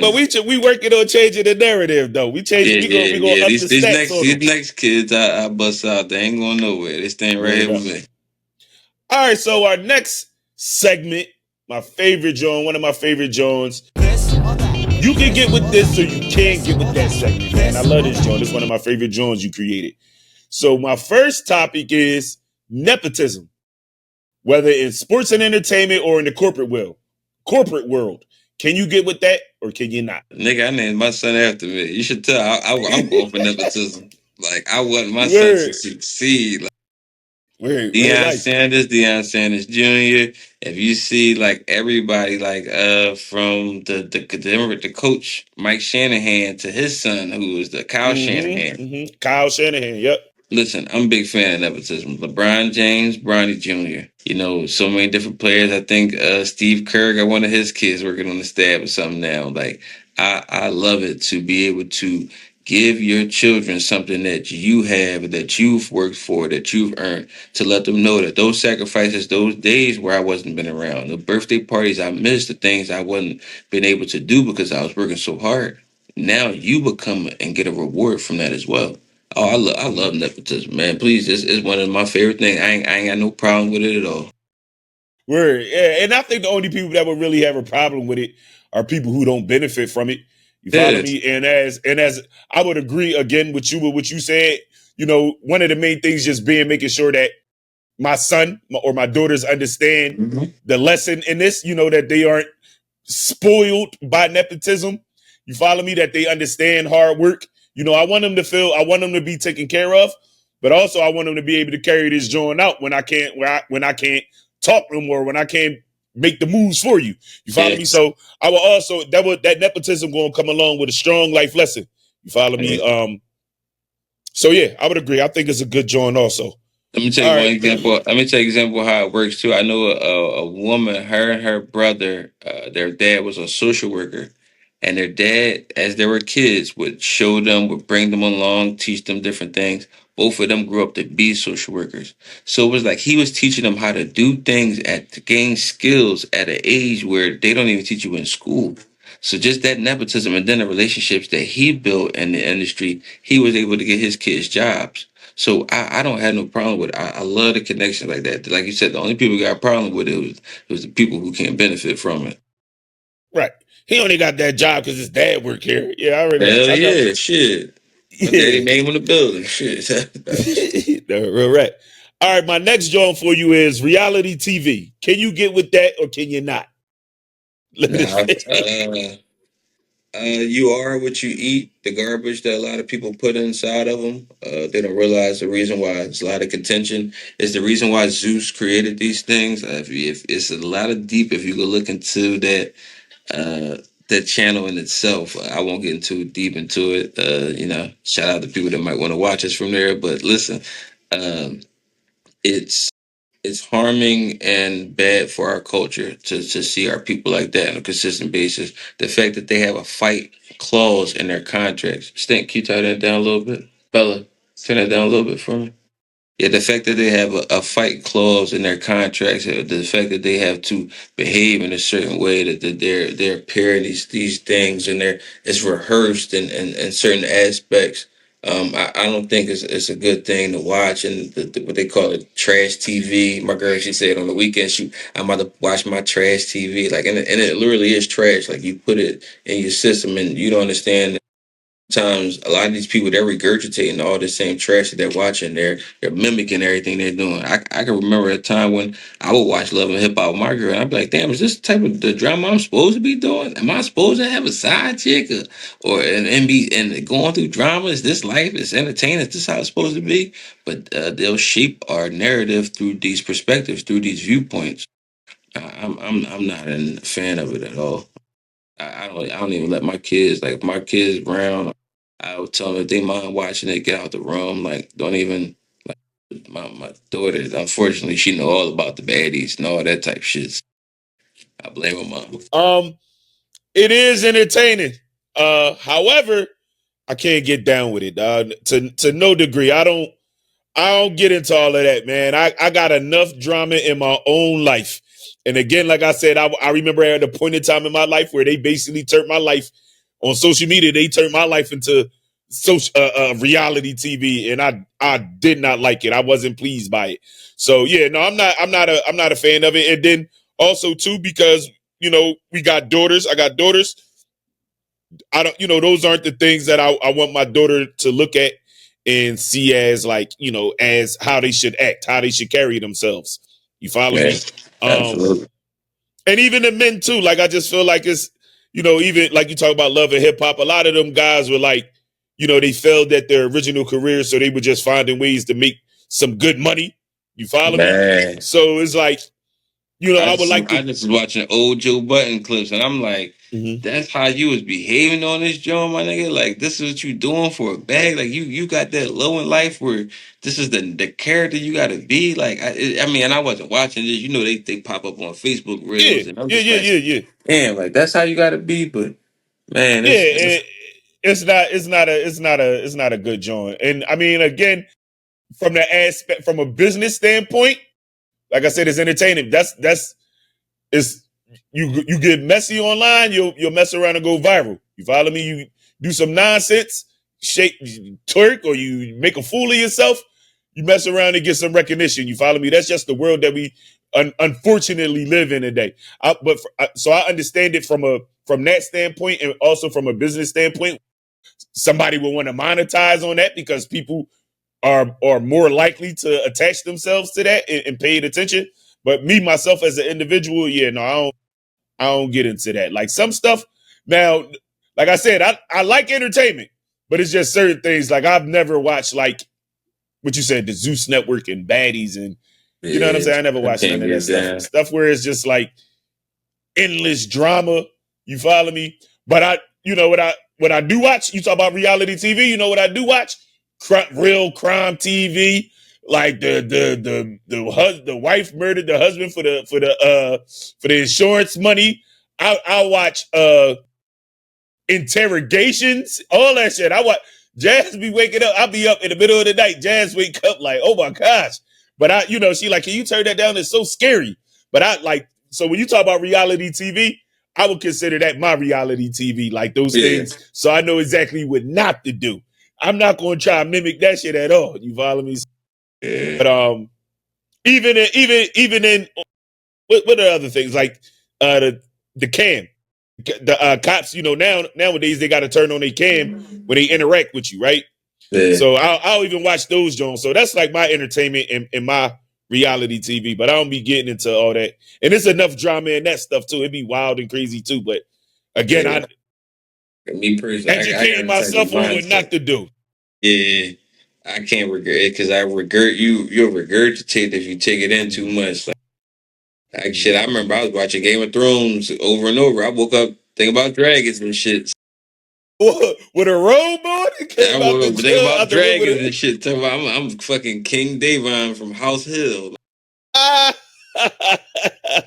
but we working on changing the narrative though. We changing. We gonna up the stats on these next kids I bust out. They ain't going nowhere. They staying right here with me. All right, so our next segment, my favorite John, one of my favorite Johns. You can get with this or you can get with that segment, man. I love this John. This is one of my favorite Johns you created. So my first topic is nepotism, whether in sports and entertainment or in the corporate world. Can you get with that or can you not? Nigga, I named my son after me. You should tell. I'm going for nepotism. Like, I want my son to succeed. Like, Deion Sanders Jr. If you see like everybody like from the coach Mike Shanahan to his son who is the Kyle Shanahan. Kyle Shanahan, yep. Listen, I'm a big fan of nepotism. LeBron James, Bronny Jr. So many different players. I think Steve Kerr got one of his kids working on the staff or something now. Like, I love it to be able to Give your children something that you have, that you've worked for, that you've earned, to let them know that those sacrifices, those days where I wasn't been around, the birthday parties I missed, the things I wasn't been able to do because I was working so hard. Now you become and get a reward from that as well. Oh, I love nepotism, man. Please, this is one of my favorite things. I ain't got no problem with it at all. Word. Yeah. And I think the only people that would really have a problem with it are people who don't benefit from it. You follow Yes. me? And as I would agree again with you with what you said, one of the main things just being making sure that my son or my daughters understand Mhm. the lesson in this, that they aren't spoiled by nepotism. You follow me? That they understand hard work. I want them to be taken care of, but also I want them to be able to carry this joint out when I can't talk no more, when I can't make the moves for you. You follow me? Yes. So I will also that nepotism going to come along with a strong life lesson. You follow me? So yeah, I would agree. I think it's a good joint also. Let me tell All you one right. example. Let me tell you an example of how it works too. I know a woman, her and her brother, their dad was a social worker, and their dad, as they were kids, would show them, would bring them along, teach them different things. Both of them grew up to be social workers, so it was like he was teaching them how to do things to gain skills at an age where they don't even teach you in school. So just that nepotism and then the relationships that he built in the industry, he was able to get his kids jobs. So I don't have no problem with it. I love the connection like that. Like you said, the only people who got a problem with it was the people who can't benefit from it. Right. He only got that job because his dad worked here. Yeah, I already know. Hell I know. yeah, shit. My daddy Yeah. name on the building. Shit. No, real right. All right, my next joint for you is reality TV. Can you get with that or can you not? Nah, you are what you eat. The garbage that a lot of people put inside of them, they don't realize the reason why it's a lot of contention. Is the reason why Zeus created these things. If it's a lot of deep, if you go look into uh, that channel in itself, I won't get too deep into it. Shout out to people that might want to watch us from there. But listen, um, it's it's harming and bad for our culture to see our people like that on a consistent basis. The fact that they have a fight clause in their contracts. Stink, can you tie that down a little bit? Bella, turn that down a little bit for me. Yeah, the fact that they have a fight clause in their contracts, the fact that they have to behave in a certain way, that they're pairing these things and it's rehearsed in certain aspects. I don't think it's a good thing to watch, and what they call it trash TV. My girl, she said on the weekend, I'm about to watch my trash TV, like, and it literally is trash. Like, you put it in your system and you don't understand times a lot of these people, they're regurgitating all the same trash that they're watching. They're mimicking everything they're doing. I can remember a time when I would watch Love and Hip Hop with my girl, and I'd be like, "Damn, is this the type of the drama I'm supposed to be doing? Am I supposed to have a side chick and be and going through drama? Is this life? Is entertaining? Is this how it's supposed to be?" But they'll shape our narrative through these perspectives, through these viewpoints. I'm not a fan of it at all. I don't even let my kids, like, if my kids brown, I would tell them if they mind watching it, get out the room. Like, don't even, like, my daughter, unfortunately, she know all about the baddies and all that type of shit. I blame her mom. um, it is entertaining. However, I can't get down with it. To no degree. I don't get into all of that, man. I got enough drama in my own life. And again, like I said, I remember at a point in time in my life where they basically turned my life on social media. They turned my life into social reality TV, and I did not like it. I wasn't pleased by it. So yeah, no, I'm not a fan of it. And then also too, because we got daughters. I got daughters. I don't, those aren't the things that I want my daughter to look at and see as, like, as how they should act, how they should carry themselves. You follow Yeah, me? Um, absolutely. and even the men too. Like, I just feel like it's, even like you talk about love and hip hop, a lot of them guys were like, they failed at their original career, so they were just finding ways to make some good money. You follow me? Man. So it's like, I would like I to. just was watching old Joe Button clips, and I'm like, Mhm. that's how you was behaving on this joint, my nigga. Like, this is what you doing for a bag. Like, you got that low in life where this is the character you got to be. Like, I mean, and I wasn't watching this. They pop up on Facebook Yeah, reels, and I'm yeah, just yeah, like, yeah, yeah, damn, like, that's how you got to be. But man, yeah. it's it's not a good joint. And I mean, again, from a business standpoint, like I said, it's entertaining. That's it's you get messy online, you'll mess around and go viral. You follow me? You do some nonsense, shake, twerk, or you make a fool of yourself. You mess around and get some recognition. You follow me? That's just the world that we unfortunately live in today. So I understand it from that standpoint, and also from a business standpoint. Somebody will want to monetize on that because people are more likely to attach themselves to that and pay attention. But me myself as an individual, yeah, no, I don't get into that. Like some stuff now, like I said, I like entertainment, but it's just certain things. Like I've never watched like what you said, the Zeus Network and Baddies, and you know what I'm Yeah, saying. I never I watched can't none of that get stuff. down. Stuff where it's just like endless drama. You follow me? But what I do watch. You talk about reality TV. You know what I do watch? Real crime TV. Like the wife murdered the husband for the insurance money. I watch interrogations, all that shit. I watch Jazz be waking up. I'll be up in the middle of the night. Jazz wake up like, oh my gosh. But she like, can you turn that down? It's so scary. But I like, so when you talk about reality TV, I would consider that my reality TV, like those Yeah, things. So I know exactly what not to do. I'm not going to try and mimic that shit at all. You follow me? yeah, But even in what are other things like the cam, the cops, nowadays they got to turn on their cam when they interact with you, right? yeah, So I'll even watch those Jones. So that's like my entertainment and my reality TV. But I don't be getting into all that. And there's enough drama in that stuff too. It'd be wild and crazy too. But again, yeah. I Me personally, I got educating a type of myself on what mindset. not to do. Yeah, I can't regret it because I regret you. You'll regurgitate if you take it in too Mm-hmm. much. Like shit, I Mm-hmm. remember I was watching Game of Thrones over and over. I woke up thinking about dragons and shit. With a robe on, it I came out woke the up thinking out about the room with dragons and shit. Talking about I'm fucking King Davon from House Hill. a.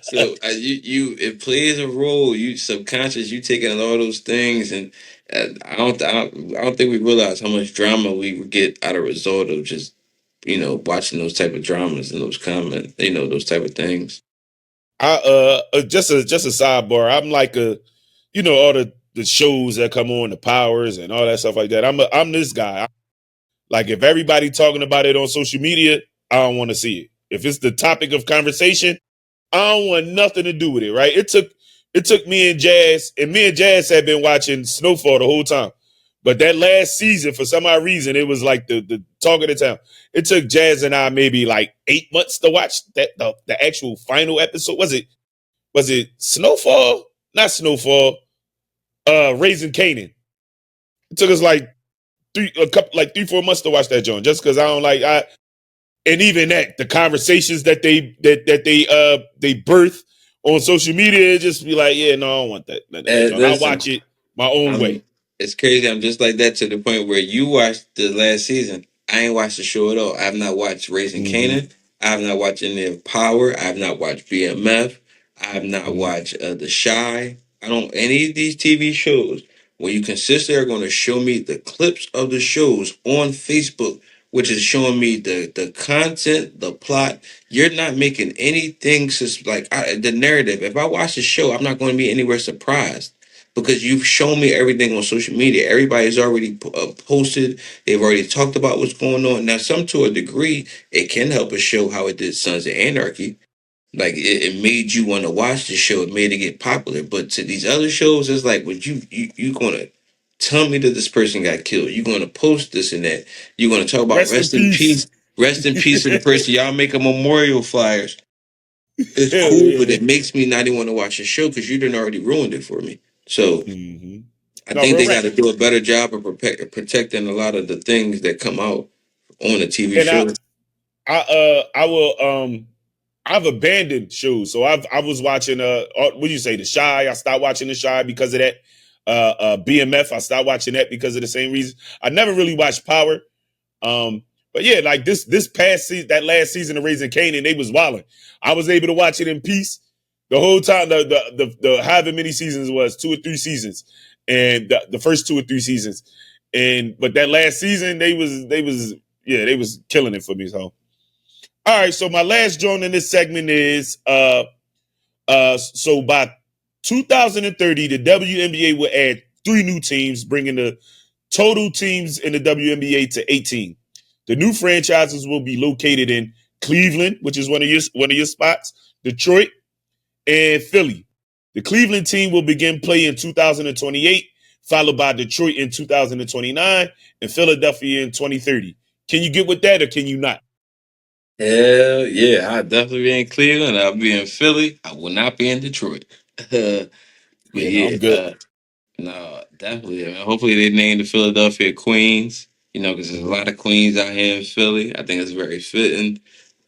So it plays a role. You subconscious, you taking all those things, and I don't think we realize how much drama we would get out of result of just watching those type of dramas and those comment, those type of things. Just a sidebar. I'm like all the shows that come on, the powers and all that stuff like that. I'm this guy. Like if everybody talking about it on social media, I don't want to see it. If it's the topic of conversation, I don't want nothing to do with it. Right? It took me and Jazz had been watching Snowfall the whole time. But that last season, for some odd reason, it was like the talk of the town. It took Jazz and I maybe like 8 months to watch the actual final episode. Was it Snowfall? Not Snowfall. Raising Canaan. It took us like 3-4 months to watch that joint, just because I don't like and even that the conversations that they birth on social media, just be like, yeah, no, I don't want that. None of that And joint. I listen, watch it my own I'm way. it's crazy. I'm just like that to the point where you watched the last season. I ain't watched the show at all. I have not watched Raising Mm-hmm. Canaan. I have not watched any of Power. I have not watched BMF. I have not Mm-hmm. watched The Shy. I don't any of these TV shows where you consistently are going to show me the clips of the shows on Facebook, which is showing me the content, the plot. You're not making anything the narrative. If I watch the show, I'm not going to be anywhere surprised because you've shown me everything on social media. Everybody's already posted. They've already talked about what's going on. Now, some to a degree, it can help us show how it did Sons of Anarchy. Like it made you want to watch the show. It made it get popular. But to these other shows, it's like, would you gonna tell me that this person got killed? You're gonna post this and that. You're gonna talk about Rest in peace. rest in peace to the person. Y'all make a memorial flyers. It's Hell cool, but yeah. it makes me not even want to watch the show because you done already ruined it for me. So Mm-hmm. I No, think real they rap. got to do a better job of protecting a lot of the things that come out on the TV And show. I will I've abandoned shows. So I was watching what do you say, The Shy. I stopped watching The Shy because of that. BMF, I stopped watching that because of the same reason. I never really watched Power. But yeah, like this past season, that last season of Raising Canaan, they was wilding. I was able to watch it in peace. The whole time, the however many seasons it was, 2 or 3 seasons, and the first 2 or 3 seasons, and but that last season they was killing it for me. So all right, so my last joint in this segment is so by 2030 the WNBA will add 3 new teams, bringing the total teams in the WNBA to 18. The new franchises will be located in Cleveland, which is one of your spots, Detroit, and Philly. The Cleveland team will begin play in 2028, followed by Detroit in 2029 and Philadelphia in 2030. Can you get with that or can you not? Hell yeah, I'll definitely be in Cleveland. I'll be in Philly. I will not be in Detroit. But Yeah, no, yeah, I'm good. no, definitely. I mean, hopefully they name the Philadelphia Queens. You know, because there's a Mm-hmm. lot of queens out here in Philly. I think it's very fitting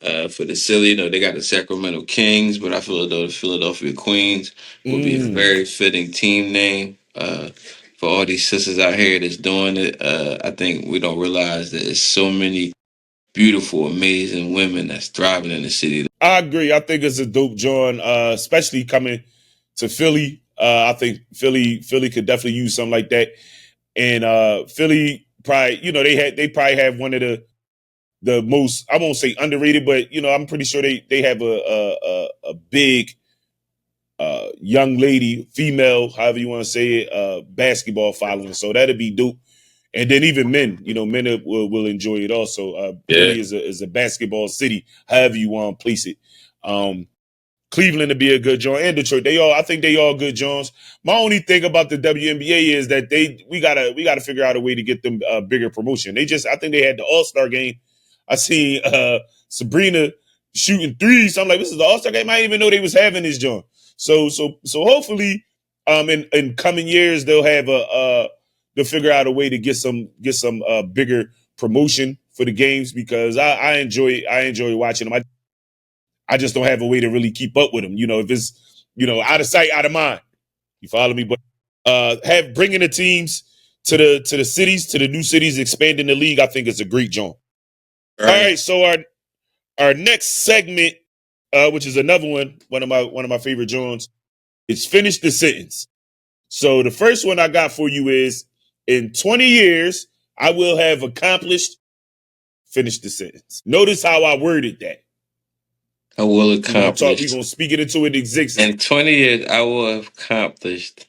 for the city. You know, they got the Sacramento Kings, but I feel as though the Philadelphia Queens would be a Mm. very fitting team name. For all these sisters out here that's doing it, I think we don't realize that there's so many beautiful, amazing women that's thriving in the city. I agree. I think it's a dope joint, especially coming to Philly. I think Philly could definitely use something like that. And Philly probably, they probably have one of the most, I won't say underrated, but I'm pretty sure they have a big young lady, female, however you want to say it, basketball following. So that'd be dope. And then even men, men will enjoy it also. Yeah. Philly is a basketball city, however you want to place it. Um, Cleveland to be a good joint, and Detroit. I think they all good joints. My only thing about the WNBA is that we gotta figure out a way to get them bigger promotion. I think they had the All-Star game. I see Sabrina shooting threes. So I'm like, this is the All-Star game. I didn't even know they was having this joint. So hopefully, in coming years they'll figure out a way to get some bigger promotion for the games because I enjoy watching them. I just don't have a way to really keep up with them. If it's out of sight, out of mind. You follow me? But have bringing the teams to the cities, to the new cities, expanding the league. I think it's a great joint. All Right. right, so our next segment, which is another one of my favorite joints, is finish the sentence. So the first one I got for you is in 20 years I will have accomplished. Finish the sentence. Notice how I worded that. I will We're gonna talk. We're accomplish. gonna speak it into existence. In 20 years, I will have accomplished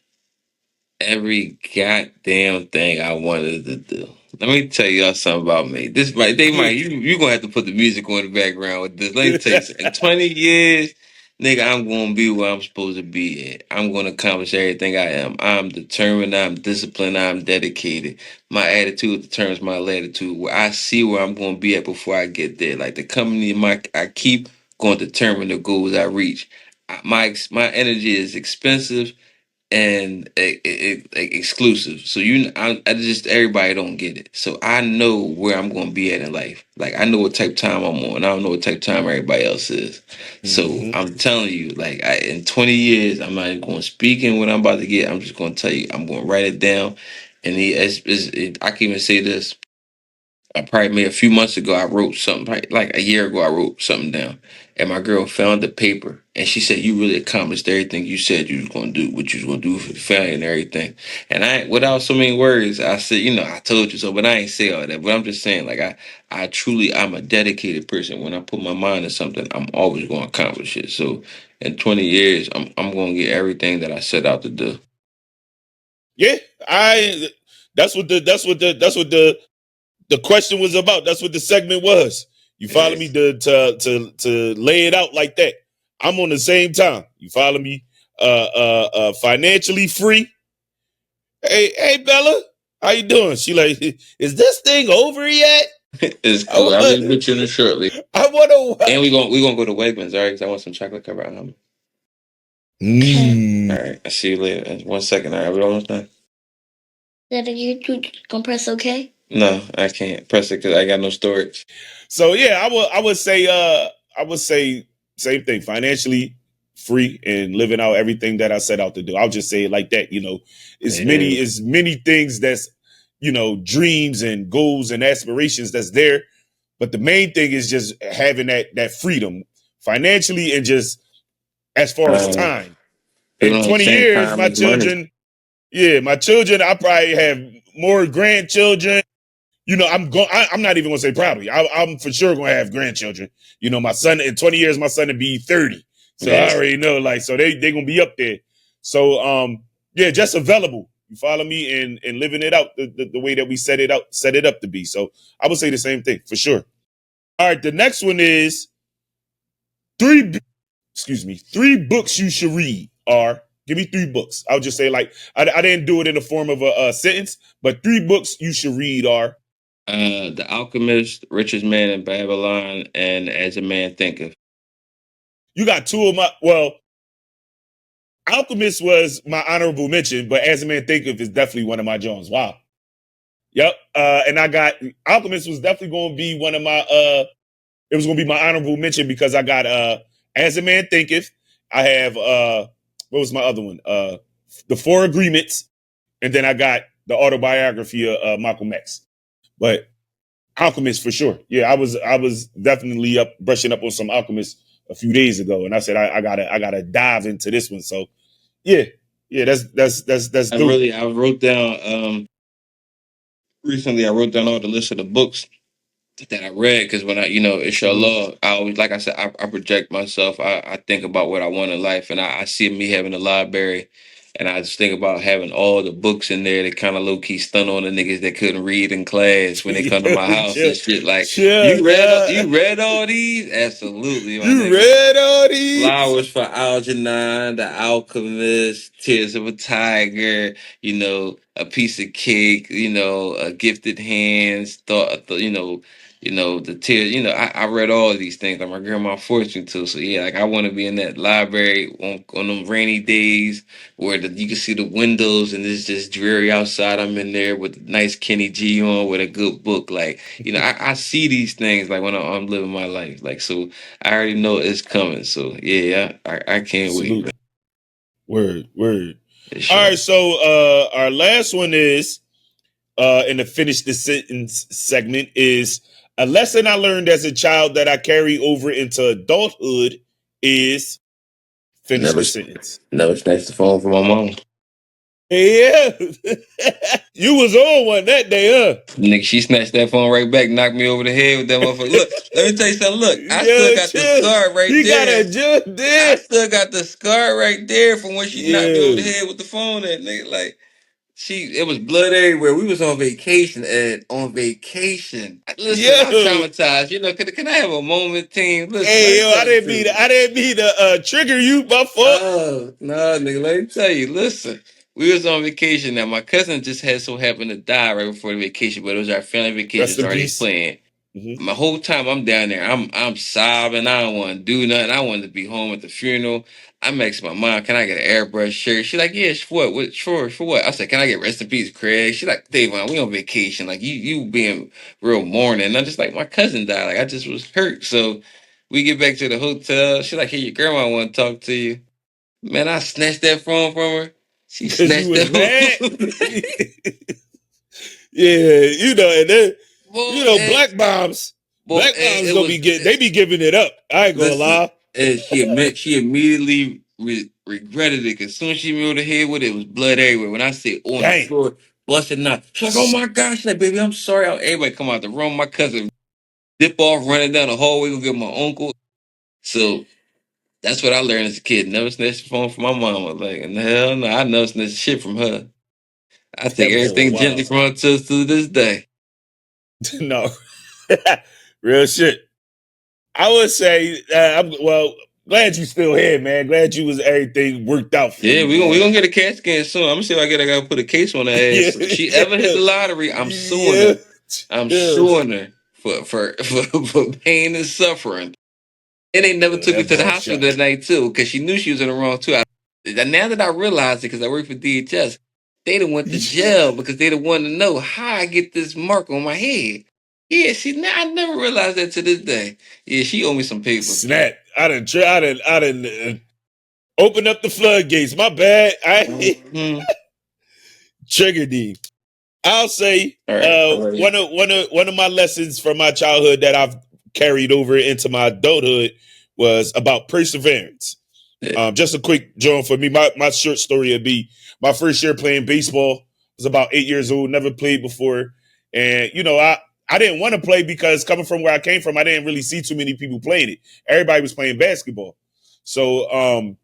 every goddamn thing I wanted to do. Let me tell y'all something about me. This might they might you gonna have to put the music on in the background with this. Let me tell you something. In 20 years, nigga, I'm gonna be where I'm supposed to be at. I'm gonna accomplish everything I am. I'm determined, I'm disciplined, I'm dedicated. My attitude determines my latitude. Where I see where I'm gonna be at before I get there. Like the company I keep gonna determine the goals I reach. My energy is expensive and exclusive. So I just everybody don't get it. So I know where I'm going to be at in life. Like I know what type of time I'm on. I don't know what type of time everybody else is. So Mm-hmm. I'm telling you, like in 20 years, I'm not even going to speak in what I'm about to get. I'm just going to tell you. I'm going to write it down. And I can even say this. I probably made a few months ago. I wrote something like a year ago. I wrote something down, and my girl found the paper, and she said, "You really accomplished everything you said you was going to do. What you was going to do for the family and everything." And without so many words, I said, I told you so," but I ain't say all that. But I'm just saying, like I'm a dedicated person. When I put my mind to something, I'm always going to accomplish it. So in 20 years, I'm going to get everything that I set out to do. Yeah, I. That's what the question was about. That's what the segment was. You follow Yeah. me to lay it out like that. I'm on the same time. You follow me? Financially free. Hey, Bella, how you doing? She like, is this thing over yet? It's cool. I'll be I, with you shortly. I want to. And we gonna go to Wegmans, all right? Because I want some chocolate covered almond. Mm. All right, I'll see you later. In 1 second, all right? We almost done. That you gonna press OK? No, I can't press it because I got no storage. So yeah, I would say same thing. Financially free and living out everything that I set out to do. I'll just say it like that. As Yeah. many things that's dreams and goals and aspirations that's there, but the main thing is just having that freedom financially and just as far as Uh, time. you In know, 20 saying years, time my is money. children, yeah, my children, I probably have more grandchildren. You know, I'm not even gonna say probably. I'm for sure gonna have grandchildren. You know, my son in 20 years, my son will be 30. So I Yeah. already know, like, so they gonna be up there. So yeah, just available. You follow me, and living it out the way that we set it up to be. So I would say the same thing for sure. All right, the next one is three. Excuse me, 3 books you should read. Are give me 3 books. I'll just say like I didn't do it in the form of a sentence, but 3 books you should read are. The Alchemist, Richest Man in Babylon, and As a Man Thinketh. You got 2 of my. Well, Alchemist was my honorable mention, but As a Man Thinketh is definitely one of my Jones. Wow. Yep. And I got Alchemist was definitely going to be one of my. It was going to be my honorable mention because I got As a Man Thinketh. I have what was my other one? The Four Agreements, and then I got the autobiography of Malcolm X. But Alchemist for sure. Yeah, I was definitely up brushing up on some Alchemist a few days ago, and I said I gotta dive into this one. So yeah, yeah, that's dope. I wrote down recently. I wrote down all the list of the books that I read because when I, Mhm. inshallah, I always, like I said, I project myself. I think about what I want in life, and I see me having a library, and I just think about having all the books in there that kind of low key stun on the niggas that couldn't read in class when they come to my Yeah, house chill, and shit. Like, chill, yeah. you read all these? Absolutely, my You nigga. read all these? Flowers for Algernon, The Alchemist, Tears of a Tiger, A Piece of Cake, Gifted Hands, the tears. I read all of these things. Like my grandma forced me to. So yeah, like I want to be in that library on them rainy days where you can see the windows and it's just dreary outside. I'm in there with a nice Kenny G on with a good book. Like, I see these things like when I'm living my life. Like, so I already know it's coming. So yeah, I can't wait. Salute. Word, word. All Sure. right, so our last one is and to finish the sentence segment is a lesson I learned as a child that I carry over into adulthood is finish Never, the sentence. never snatched the phone from my mom. Yeah. You was on one that day, Nigga, she snatched that phone right back, knocked me over the head with that motherfucker. Look, let me tell you something. Look, I still Yo, got the chill. scar right He got a there. just I there. still got the scar right there from when she knocked me over the Yeah. head with the phone. That nigga, like it was blood everywhere. We was on vacation, and on vacation. Listen, I'm Yo. traumatized. Can I have a moment, team? Listen, let Hey, me yo, tell the truth. I didn't mean to trigger you, my fault. Oh no, nigga, let me tell you. Listen, we was on vacation. Now my cousin just had so happened to die right before the vacation, but it was our family vacation. It Rest was in already peace. planned. Hmm. My whole time I'm down there, I'm sobbing. I don't want to do nothing. I wanted to be home at the funeral. I'm asking my mom, "Can I get an airbrush shirt?" She's like, "Yeah, for what? For what?" I said, "Can I get rest in peace, Craig?" She's like, "Davon, we on vacation. Like you being real mourning." And I'm just like, my cousin died. Like I just was hurt. So we get back to the hotel. She's like, "Hey, your grandma want to talk to you." Man, I snatched that phone from her. She Because you snatched was that mad. phone. Yeah, and then Boy, black moms it don't was. be get they be giving it up. I ain't gonna Listen, lie. and she immediately regretted it because soon as she moved her head with it, it was blood everywhere. When I say on the Dang. floor, busting out, she's like, "Oh my gosh!" She's like, "Baby, I'm sorry." Everybody come out the room. My cousin dip off, running down the hallway, go get my uncle. So that's what I learned as a kid. Never snatched the phone from my mama. Like, and hell no, I never snatched shit from her. I take That boy, everything gently wow. from her to this day. No. Real shit. I would say glad you still here, man. Glad you was everything worked out for Yeah, you, we man. gonna get a CAT scan soon. I'm gonna see if I gotta put a case on her Yeah, ass. If she ever hit yeah, the lottery, I'm suing yeah. her. I'm Yeah. suing her for pain and suffering. And they never Yo, took her that to the boy hospital shot. that night too, because she knew she was in the wrong too. Now that I realize it, because I work for DHS, they done went to jail because they the one to know how I get this mark on my head. Yeah, see, now I never realized that to this day. Yeah, she owe me some paper. Snap. I done open up the floodgates. My bad. I Mhm. triggered him. I'll say All right, all right. one of my lessons from my childhood that I've carried over into my adulthood was about perseverance. Just a quick John for me. My short story would be my first year playing baseball. I was about 8 years old, never played before, and I didn't want to play because coming from where I came from, I didn't really see too many people playing it. Everybody was playing basketball. So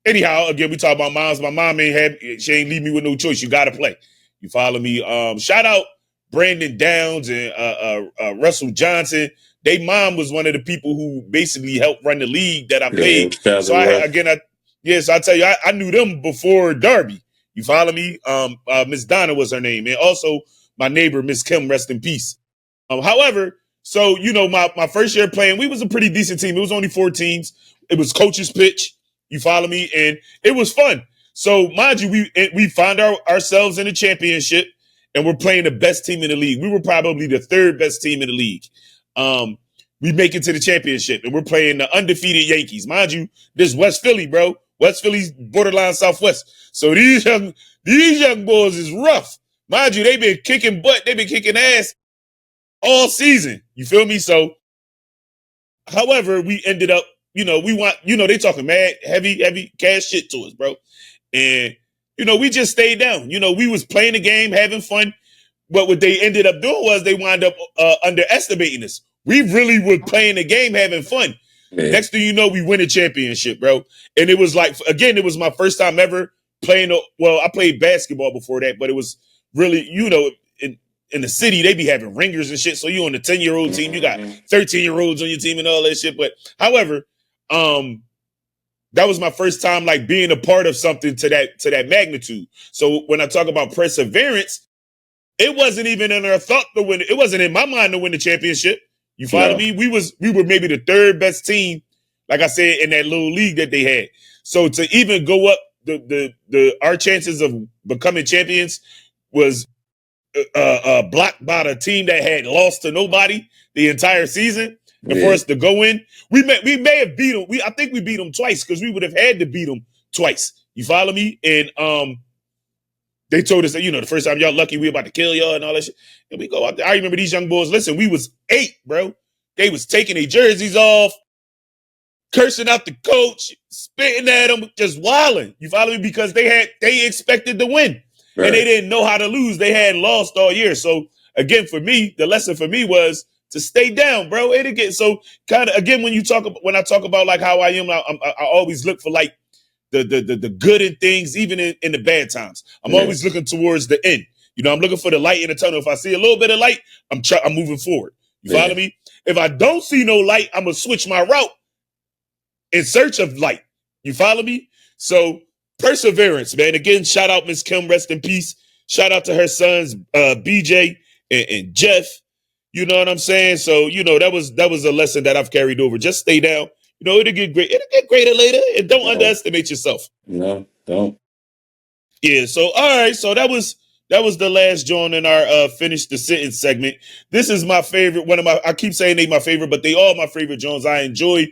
anyhow, again, we talk about moms. My mom she ain't leave me with no choice. You got to play. You follow me? Shout out Brandon Downs and Russell Johnson. They mom was one of the people who basically helped run the league that I played. So I tell you, I knew them before Darby. You follow me? Miss Donna was her name, and also my neighbor, Miss Kim, rest in peace. However, so my first year playing, we was a pretty decent team. It was only 4 teams. It was coach's pitch. You follow me, and it was fun. So mind you, we found ourselves in the championship, and we're playing the best team in the league. We were probably the 3rd best team in the league. We make it to the championship, and we're playing the undefeated Yankees. Mind you, this West Philly, bro. West Philly's borderline Southwest. So these young boys is rough. Mind you, they've been kicking butt. They've been kicking ass all season. You feel me? So, however, we ended up, they talking mad, heavy cash shit to us, bro. And, we just stayed down. We was playing the game, having fun. But what they ended up doing was they wound up underestimating us. We really were playing the game, having fun. Yeah. Next thing you know, we win a championship, bro. And it was like, again, it was my first time ever playing. I played basketball before that, but it was really, in the city, they be having ringers and shit. So you on the 10-year-old team, you got 13-year-olds on your team and all that shit. But however, that was my first time like being a part of something to that magnitude. So when I talk about perseverance, it wasn't even in our thought to win. It wasn't in my mind to win the championship. You follow me? We were maybe the 3rd best team, like I said, in that little league that they had. So to even go up, our chances of becoming champions was blocked by the team that had lost to nobody the entire season. And for us to go in, we may have beat them. I think we beat them twice because we would have had to beat them twice. You follow me? And they told us that, the first time y'all lucky, we about to kill y'all and all that shit. And we go out there. I remember these young boys. Listen, we was 8, bro. They was taking their jerseys off, cursing out the coach, spitting at them, just wilding. You follow me? Because they expected to win. Right. And they didn't know how to lose. They had lost all year. So again, for me, the lesson for me was to stay down, bro. And again, so kind of again, when I talk about like how I am, I always look for like the good in things, even in the bad times. I'm always looking towards the end. I'm looking for the light in the tunnel. If I see a little bit of light, I'm moving forward. You follow me? If I don't see no light, I'm gonna switch my route in search of light. You follow me? So perseverance, man. Again, shout out Miss Kim, rest in peace. Shout out to her sons, BJ and Jeff. You know what I'm saying? So that was a lesson that I've carried over. Just stay down. It'll get great. It'll get greater later, and don't underestimate yourself. No, don't. Yeah. So all right. So that was the last joint in our finish the sentence segment. This is my favorite. I keep saying they my favorite, but they all my favorite joints. I enjoy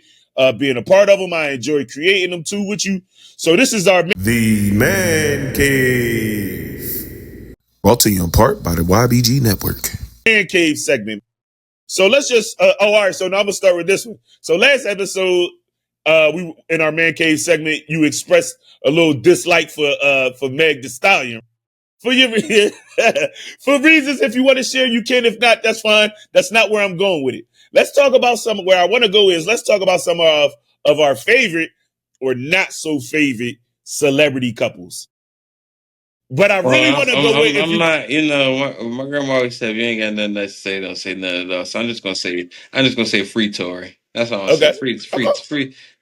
being a part of them. I enjoy creating them too with you. So this is the Man Cave, brought to you in part by the YBG Network. Man Cave segment. So let's just all right. So now I'm gonna start with this one. So last episode, we in our Man Cave segment, you expressed a little dislike for Meg Thee Stallion. For reasons, if you want to share, you can. If not, that's fine. That's not where I'm going with it. Let's talk about where I want to go is let's talk about some of our favorite or not so favorite celebrity couples. But I really want to go with. I'm not. My grandma always said, "If you ain't got nothing nice to say, don't say nothing at all." So I'm just gonna say free Tory. That's all I'm saying.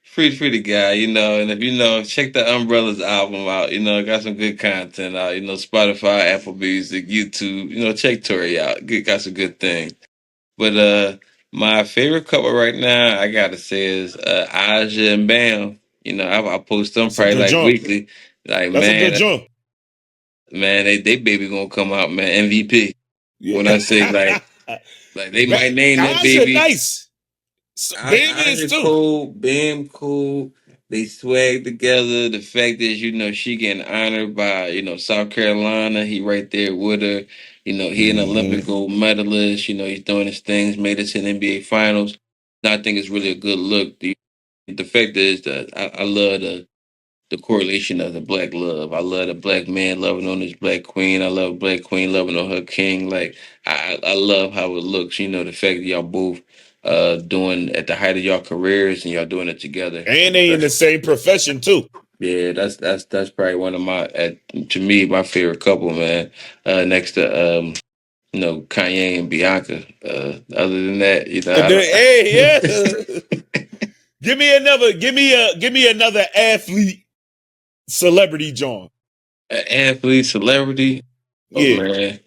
Free the guy. And if check the Umbrellas album out. Got some good content out. Spotify, Apple Music, YouTube. Check Tory out. Got some good things. But my favorite couple right now, I gotta say, is Aja and Bam. I post them probably like weekly. Like, that's a good jump. Man, they baby gonna come out, man. MVP. Yeah. When I say like they might name that baby. Nice. Bam is cool. Bam cool. They swag together. The fact that she getting honored by South Carolina. He right there with her. He an Olympic gold medalist. He's doing his things. Made it to the NBA Finals. I think it's really a good look. The fact is that I love the correlation of the black love. I love the black man loving on his black queen. I love black queen loving on her king. Like I love how it looks. You know, the fact that y'all both doing at the height of y'all careers and y'all doing it together. And they in the same profession too. Yeah, that's probably one of my to me my favorite couple, man. Next to Kanye and Bianca. Other than that, Hey, yeah. Give me another athlete celebrity John. an athlete, celebrity. Oh Yeah. man,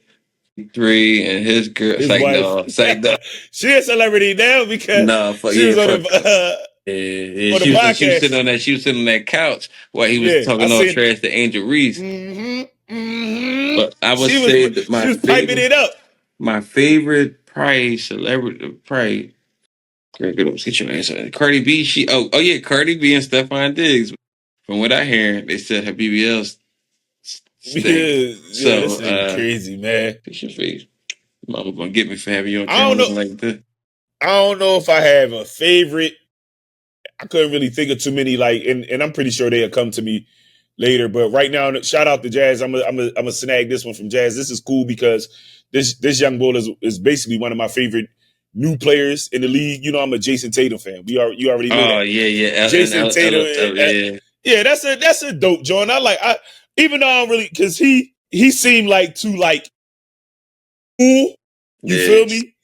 three and his girl. It's His like wife. no, it's like no, She a celebrity now because no. For she yeah, was on for the yeah. on the She was sitting podcast. on that. She was sitting on that couch while he was Yeah, I talking all seen. trash to Angel Reese. But I would say that She was piping it up. my favorite probably celebrity, probably. Girl, get your ass on. Cardi B, yeah, Cardi B and Stephon Diggs. From what I hear, they said her BBLs stink. Yeah, yeah, So, this nigga crazy, man. fix your face. Mama gonna get me for having you on I camera don't know. looking like this. I don't know if I have a favorite. I couldn't really think of too many. Like, and I'm pretty sure they'll come to me later. But right now, shout out to Jazz. I'm a snag this one from Jazz. This is cool because this young boy is basically one of my favorite new players in the league. You know, I'm a Jason Tatum fan. You already know Oh that. yeah, yeah, Jason Tatum. yeah. Yeah, that's a dope joint. I even though I don't really because he seemed like too like cool. You Yeah, feel me?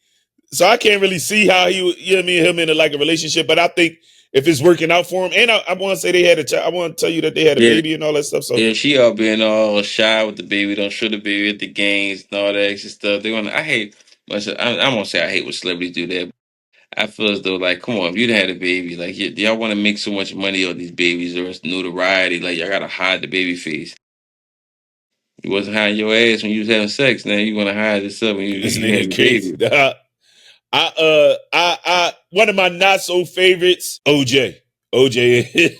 So I can't really see how you know what I mean, him in like a relationship. But I think if it's working out for him, and I want to say they had a child. I want to tell you that they had a yeah, baby and all that stuff. So yeah. She all being all shy with the baby, don't show the baby at the games and all that extra stuff. I hate. I won't say I hate when celebrities do that. I feel as though, like, come on, if you'd had a baby, like, y'all want to make so much money on these babies or it's notoriety, like, y'all gotta hide the baby face. You wasn't hiding your ass when you was having sex. Now you want to hide this up when this you have nigga a crazy. baby. One of my not so favorites, OJ. OJ,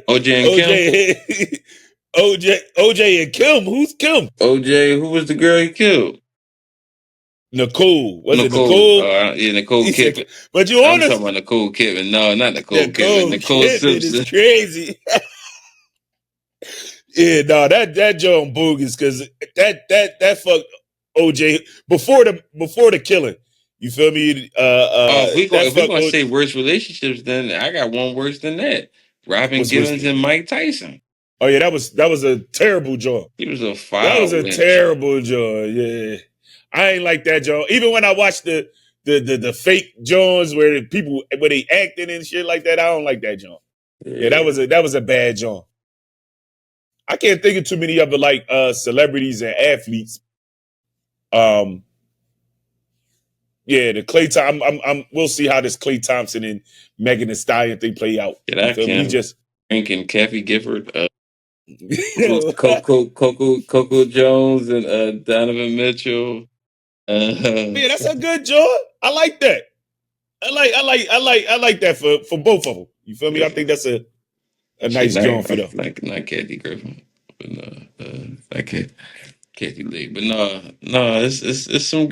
OJ and Kim. OJ, OJ and Kim. Who's Kim? OJ, who was the girl he killed? Nicole. Was it Nicole. Nicole? Yeah, Nicole He said, Kidman. but you I'm talking honest? about Nicole Kidman. No, not Nicole Kidman. Nicole Nicole Kidman is Simpson. crazy. Yeah, no, that Joe bogus because that fucked OJ before the killing. You feel me? Oh, That if we fuck gonna say worst relationships, then I got one worse than that. Robin was worse. Givens and Mike Tyson. Oh yeah, that was a terrible job. He was a That was foul a wench. terrible job. Yeah, I ain't like that job. Even when I watched the fake Jones where they acting and shit like that, I don't like that job. Yeah, that was a bad job. I can't think of too many other like celebrities and athletes. Yeah, the Clay we'll see how this Clay Thompson and Megan Thee Stallion thing play out. Yeah, You I feel me? He can. just Frank Kathy Gifford, yeah, Coco Jones, and Donovan Mitchell. that's a good job. I like that. I like that for both of them. You feel me? I think that's a Shit, nice job for them. not Kathy Griffin, but not Kathy Lee. But no, it's some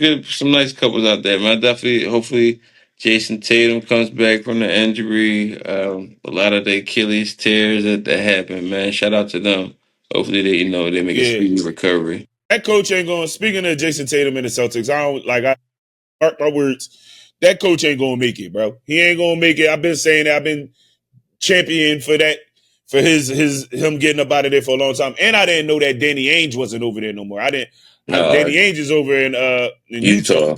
nice couples out there, man. Definitely, hopefully, Jason Tatum comes back from the injury. A lot of the Achilles tears that happened, man. Shout out to them. Hopefully, they make a Yeah, speedy recovery. that coach ain't going. Speaking of Jason Tatum and the Celtics, I don't like. I mark my words. That coach ain't gonna make it, bro. He ain't gonna make it. I've been saying that. I've been champion for that, for him getting up out of there for a long time. And I didn't know that Danny Ainge wasn't over there no more. I didn't. Danny Ainge is over in Utah.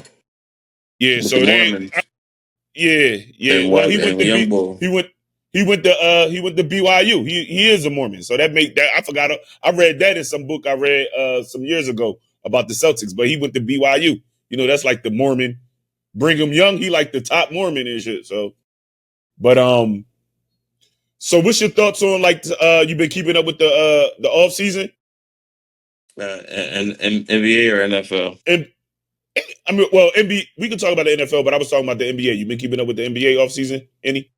Yeah, With so the they. Mormons Yeah. and Well, Young Bull. he went to BYU. He is a Mormon. So that make that I forgot. I read that in some book I read some years ago about the Celtics. But he went to BYU. You know, that's like the Mormon. Brigham Young, he like the top Mormon and shit. So, but so what's your thoughts on like you've been keeping up with the off season? And NBA or NFL? And I mean, well, NBA. We can talk about the NFL, but I was talking about the NBA. You been keeping up with the NBA off season? Any?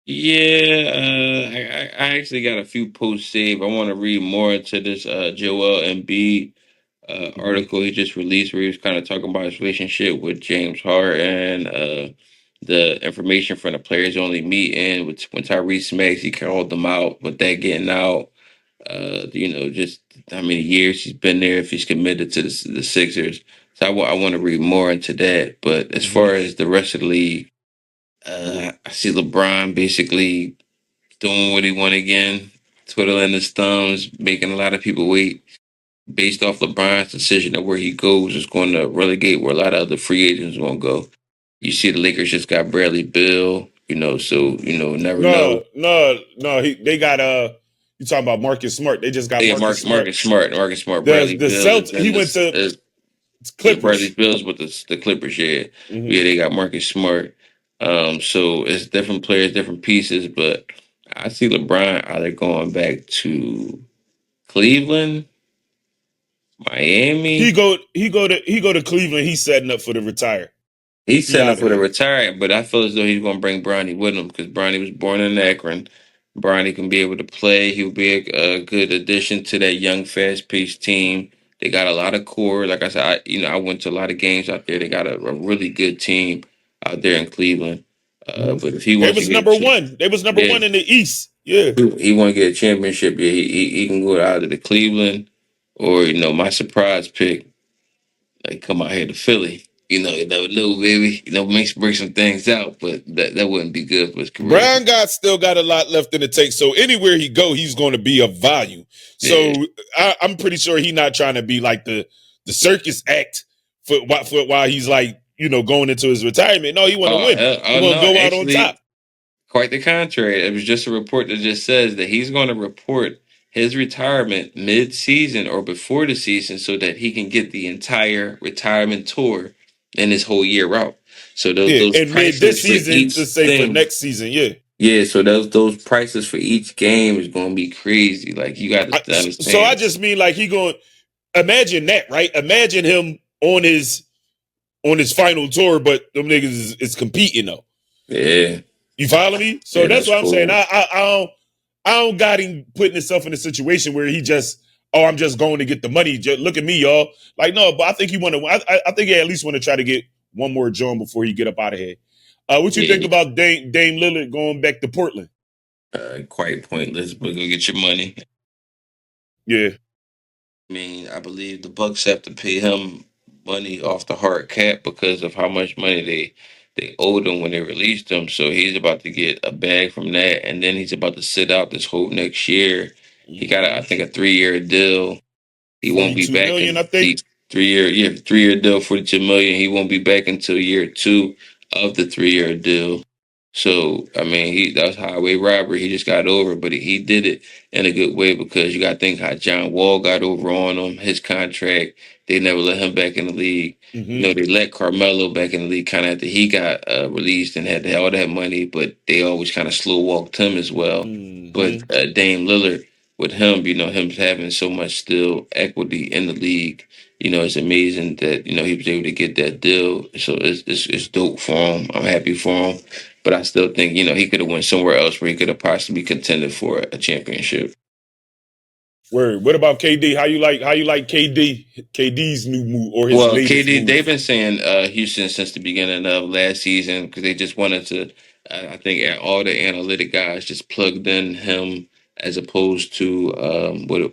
Yeah, I actually got a few posts saved. I want to read more into this Joel Embiid Mm-hmm. article he just released, where he was kind of talking about his relationship with James Harden, the information from the players only meeting. Which when Tyrese Maxey he called them out, with that getting out, just how many years he's been there, if he's committed to the Sixers. So I want to read more into that. But as Mm-hmm. far as the rest of the league, I see LeBron basically doing what he want again, twiddling his thumbs, making a lot of people wait. Based off LeBron's decision of where he goes, is going to relegate where a lot of other free agents going to go. You see, the Lakers just got Bradley Beal, so never know. No. They got you talking about Marcus Smart? They just got Yeah, Marcus Smart. Marcus Smart, Bradley The Beal is Celtics. He in went this. to Yeah, Bradley Clippers. Beal's with the Clippers. Yeah, Mm-hmm. yeah, they got Marcus Smart. So it's different players, different pieces, but I see LeBron either going back to Cleveland, He Miami. go he go to Cleveland. He's setting up for the retire. He's He setting out up of for the there. retirement, but I feel as though he's going to bring Bronny with him because Bronny was born in Akron. Bronny can be able to play. He'll be a good addition to that young, fast-paced team. They got a lot of core. Like I said, I went to a lot of games out there. They got a really good team out there in Cleveland. Mm-hmm. But if he They wants to was get, number one. They was number yeah, one in the East. Yeah. he want to get a championship. Yeah, he can go out to the Cleveland, or my surprise pick. Like come out here to Philly. You never know, baby. Bring some things out, but that wouldn't be good for his career. Brian God still got a lot left in the tank. So anywhere he go, he's going to be of value. Yeah. So I'm pretty sure he's not trying to be like the circus act for while he's like going into his retirement. No, he want to win. He want to No, go out on actually, top. quite the contrary. It was just a report that just says that he's going to report his retirement mid-season or before the season so that he can get the entire retirement tour in his whole year out. So those Yeah, those and mid this prices for season each to say for thing. next season. Yeah. Yeah, so those prices for each game is going to be crazy. Like you got to So I understand. just mean like he going. Imagine that, right? Imagine him on his final tour, but them niggas is competing though. Yeah, You follow me? So yeah, that's that's what I'm saying. cool. I don't got him putting himself in a situation where he just, oh, I'm just going to get the money. Just look at me, y'all. Like, no, but I think he want to. I think he at least want to try to get one more joint before he get up out of here. What you think Yeah, about Dame Lillard going back to Portland? quite pointless, but go get your money. Yeah. I mean, I believe the Bucks have to pay him money off the hard cap because of how much money they owed him when they released him. So he's about to get a bag from that, and then he's about to sit out this whole next year. He got, I think, a 3-year deal. He won't be 42 back million, in I think. the 3-year, yeah, 3-year deal, 42 million. He won't be back until year two of the 3-year deal. So I mean, that was highway robbery. He just got over, but he did it in a good way because you got to think how John Wall got over on him. His contract, they never let him back in the league. Mm-hmm. They let Carmelo back in the league kind of after he got released and had all that money, but they always kind of slow walked him as well. But Mm-hmm. Dame Lillard, with him, him having so much still equity in the league, it's amazing that he was able to get that deal. So it's dope for him. I'm happy for him. But I still think, he could have went somewhere else where he could have possibly contended for a championship. Word. What about KD? How you like KD? KD's new move or his Well, latest KD, they've move? been saying Houston since the beginning of last season because they just wanted to. I think all the analytic guys just plugged in him as opposed to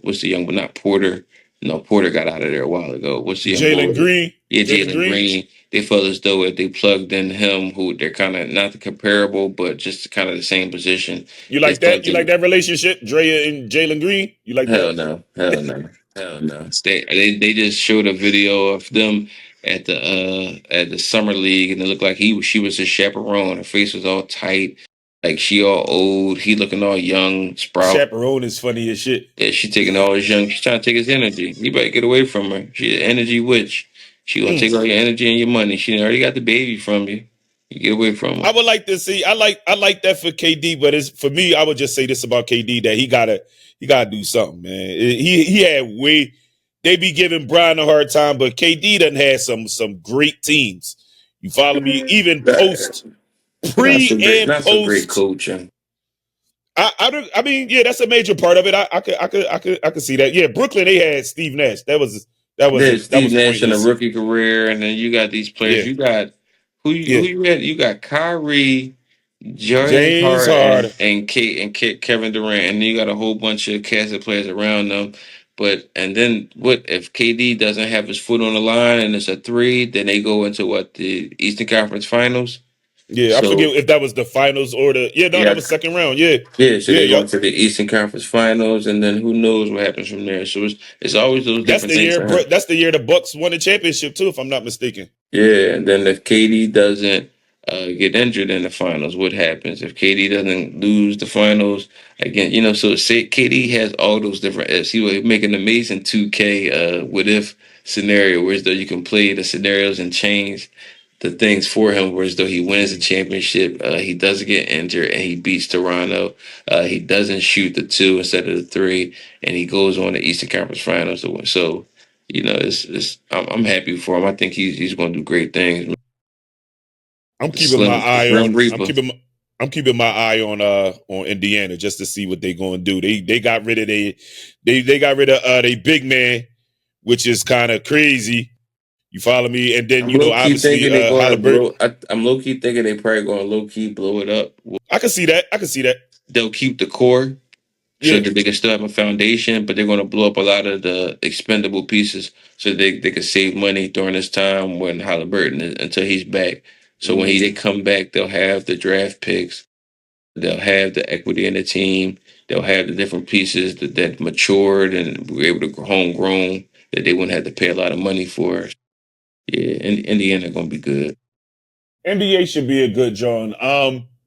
what's the young, but not Porter. No, Porter got out of there a while ago. What's the young Jalen boy? Green. Yeah, Jalen Jalen Green. Green. They felt as though if they plugged in him, who they're kind of not the comparable, but just kind of the same position. You They like that? plugged You like in. that relationship, Drea and Jalen Green? You like that? Hell no, hell no, hell no. They just showed a video of them at the summer league, and it looked like she was his chaperone. Her face was all tight, like she all old. He looking all young, sprout. Chaperone is funny as shit. Yeah, she taking all his young. She's trying to take his energy. You better get away from her. She's an energy witch. She gonna Mm. take all your energy and your money. She already got the baby from you. You get away from her. I would like to see. I like that for KD, but it's for me. I would just say this about KD that he gotta do something, man. He had way. They be giving Brian a hard time, but KD done had some great teams. You follow me? Even That- Not pre so great. and Not so great post. coaching. I mean, yeah, that's a major part of it. I could see that. Yeah, Brooklyn they had Steve Nash. There's That Steve was Nash in a pointless. rookie career, and then you got these players. Yeah, You got who Yeah, you had? You got Kyrie, James James Harden, Harden. Kevin Durant, and then you got a whole bunch of cast of players around them. But and then what if KD doesn't have his foot on the line and it's a three? Then they go into what, the Eastern Conference Finals. Yeah, I forget So if that was the finals or the. Yeah, no, that yeah, was second round. Yeah, yeah. So yeah, they go yep. into the Eastern Conference Finals, and then who knows what happens from there. So it's always those That's different the things year. that happen. That's the year the Bucks won the championship too, if I'm not mistaken. Yeah, and then if KD doesn't get injured in the finals, what happens? If KD doesn't lose the finals again, so say KD has all those different ifs. He would make an amazing 2K what if scenario, where as though you can play the scenarios and change the things for him, whereas though he wins the championship, he doesn't get injured and he beats Toronto. He doesn't shoot the two instead of the three, and he goes on the Eastern Conference Finals to win. So, I'm happy for him. I think he's going to do great things. I'm The keeping my the eye Grim on. Reaper. I'm keeping my eye on Indiana just to see what they going to do. They got rid of they got rid of they big man, which is kind of crazy. You follow me? And then I'm low key obviously thinking they're going to Halliburton. blow. I'm low key thinking they probably going to low key blow it up. I can see that. I can see that. They'll keep the core so Yeah. that they can still have a foundation, but they're going to blow up a lot of the expendable pieces so they can save money during this time when Halliburton until he's back. So when Mm. they come back, they'll have the draft picks, they'll have the equity in the team, they'll have the different pieces that matured and were able to homegrown that they wouldn't have to pay a lot of money for. Yeah, in the end, they're going to be good. NBA should be a good John.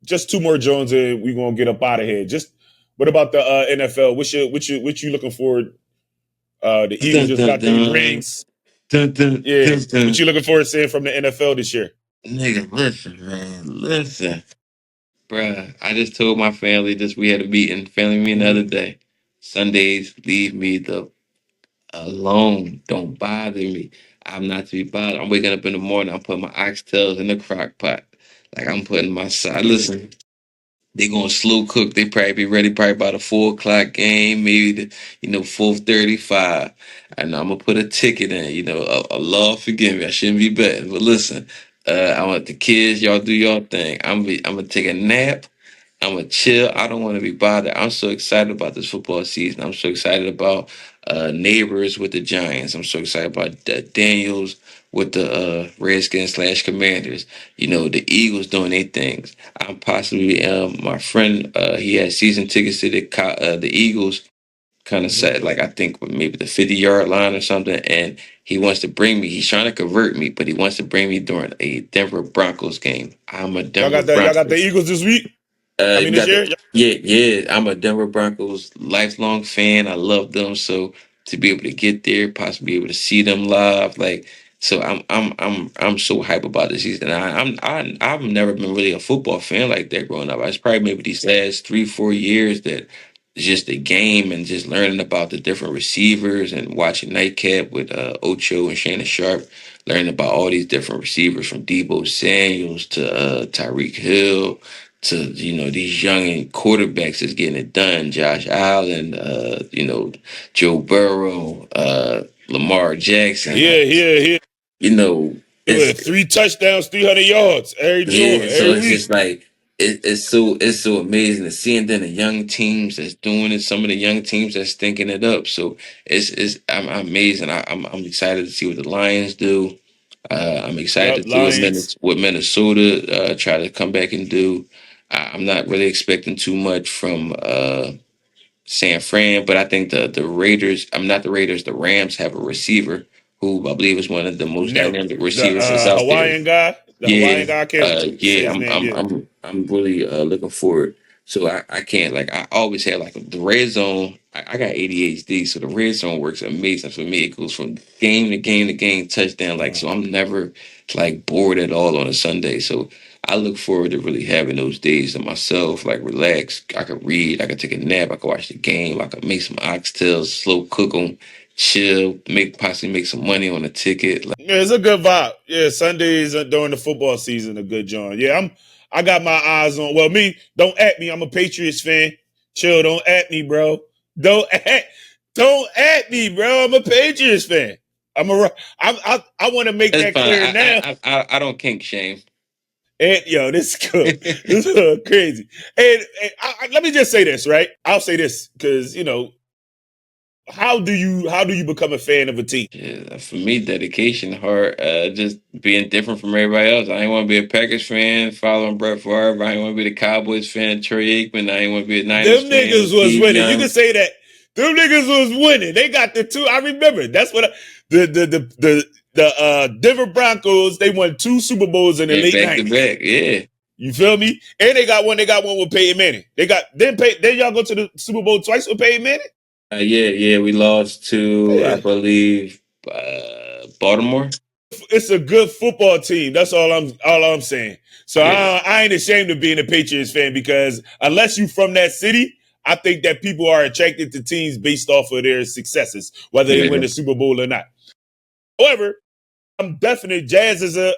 Just two more Jones and we gonna get up out of here. Just what about the NFL? Which you looking forward? The Eagles Dun, just dun, got their dun. rings. Dun, dun, Yeah. dun, What dun. you looking forward to seeing from the NFL this year? Nigga, listen, man, listen. Bruh, I just told my family this. We had a meeting, family meeting the other Mm-hmm. day. Sundays, leave me the alone. Don't bother me. I'm not to be bothered. I'm waking up in the morning. I'm putting my oxtails in the crock pot. Like I'm putting my side. Listen, they gonna slow cook. They probably be ready probably by the 4 o'clock game, maybe the 4:35. And I'm gonna put a ticket in. Allah forgive me. I shouldn't be betting, but listen. I want the kids. Y'all do y'all thing. I'm gonna take a nap. I'm gonna chill. I don't want to be bothered. I'm so excited about this football season. I'm so excited about neighbors with the Giants. I'm so excited about Daniels with the Redskins slash Commanders. The Eagles doing their things. I'm possibly my friend. He had season tickets to the Eagles. Kind of Mm-hmm. set like I think maybe the 50-yard line or something, and he wants to bring me. He's trying to convert me, but he wants to bring me during a Denver Broncos game. I'm a Y'all Denver got that. Y'all got the Broncos. Eagles this week. I We mean this got year. the yeah. I'm a Denver Broncos lifelong fan. I love them. So to be able to get there, possibly be able to see them live, like so, I'm so hype about this season. I've never been really a football fan like that growing up. It's probably maybe these last 3-4 years that it's just the game and just learning about the different receivers and watching Nightcap with Ocho and Shannon Sharp, learning about all these different receivers from Debo Samuels to Tyreek Hill to these young quarterbacks that's getting it done. Josh Allen, Joe Burrow, Lamar Jackson. Yeah, yeah. You know, it's With 3 touchdowns, 300 yards every joint yeah. So every it's week. just like it's so amazing to see, and then the young teams that's doing it. Some of the young teams that's stinking it up. So I'm amazing. I'm excited to see what the Lions do. I'm excited Yup, to see what Lions. Minnesota try to come back and do. I'm not really expecting too much from San Fran, but I think the Raiders. I'm not the Raiders. The Rams have a receiver who I believe is one of the most No, dynamic the receivers that's out there. Hawaiian guy. The Yeah, Hawaiian guy. I can't say yeah. his I'm name I'm yet. I'm I'm really looking forward. So I can't like I always had like the red zone. I got ADHD, so the red zone works amazing for me. It goes from game to game to game, touchdown. Like so, I'm never like bored at all on a Sunday. So I look forward to really having those days to myself, like relax. I could read, I could take a nap, I could watch the game, I could make some oxtails, slow cook them, chill, possibly make some money on a ticket. Yeah, it's a good vibe. Yeah, Sundays during the football season, a good John. Yeah, I got my eyes on. Well, me, don't at me. I'm a Patriots fan. Chill, don't at me, bro. Don't at me, bro. I'm a Patriots fan. I want to make That's that fine. clear now. I don't kink shame. And yo, this is cool. This is crazy. And let me just say this, right? I'll say this because how do you become a fan of a team? Yeah, for me, dedication, heart, just being different from everybody else. I ain't want to be a Packers fan, following Brett Favre. I ain't want to be the Cowboys fan, Troy Aikman. I ain't want to be a Niners Them fan, niggas was Steve winning. You can Young. say that. Them niggas was winning. They got the two. I remember. That's what the Denver Broncos. They won 2 Super Bowls in the Yeah, late back to '90s. back. Yeah. You feel me? And they got one. They got one with Peyton Manning. They got then y'all go to the Super Bowl twice with Peyton Manning. Yeah. We lost to, I Yeah, believe, Baltimore. it's a good football team. That's all I'm saying. So Yeah. I ain't ashamed of being a Patriots fan because unless you from that city, I think that people are attracted to teams based off of their successes, whether they win Yeah. the Super Bowl or not. However, I'm definitely Jazz is a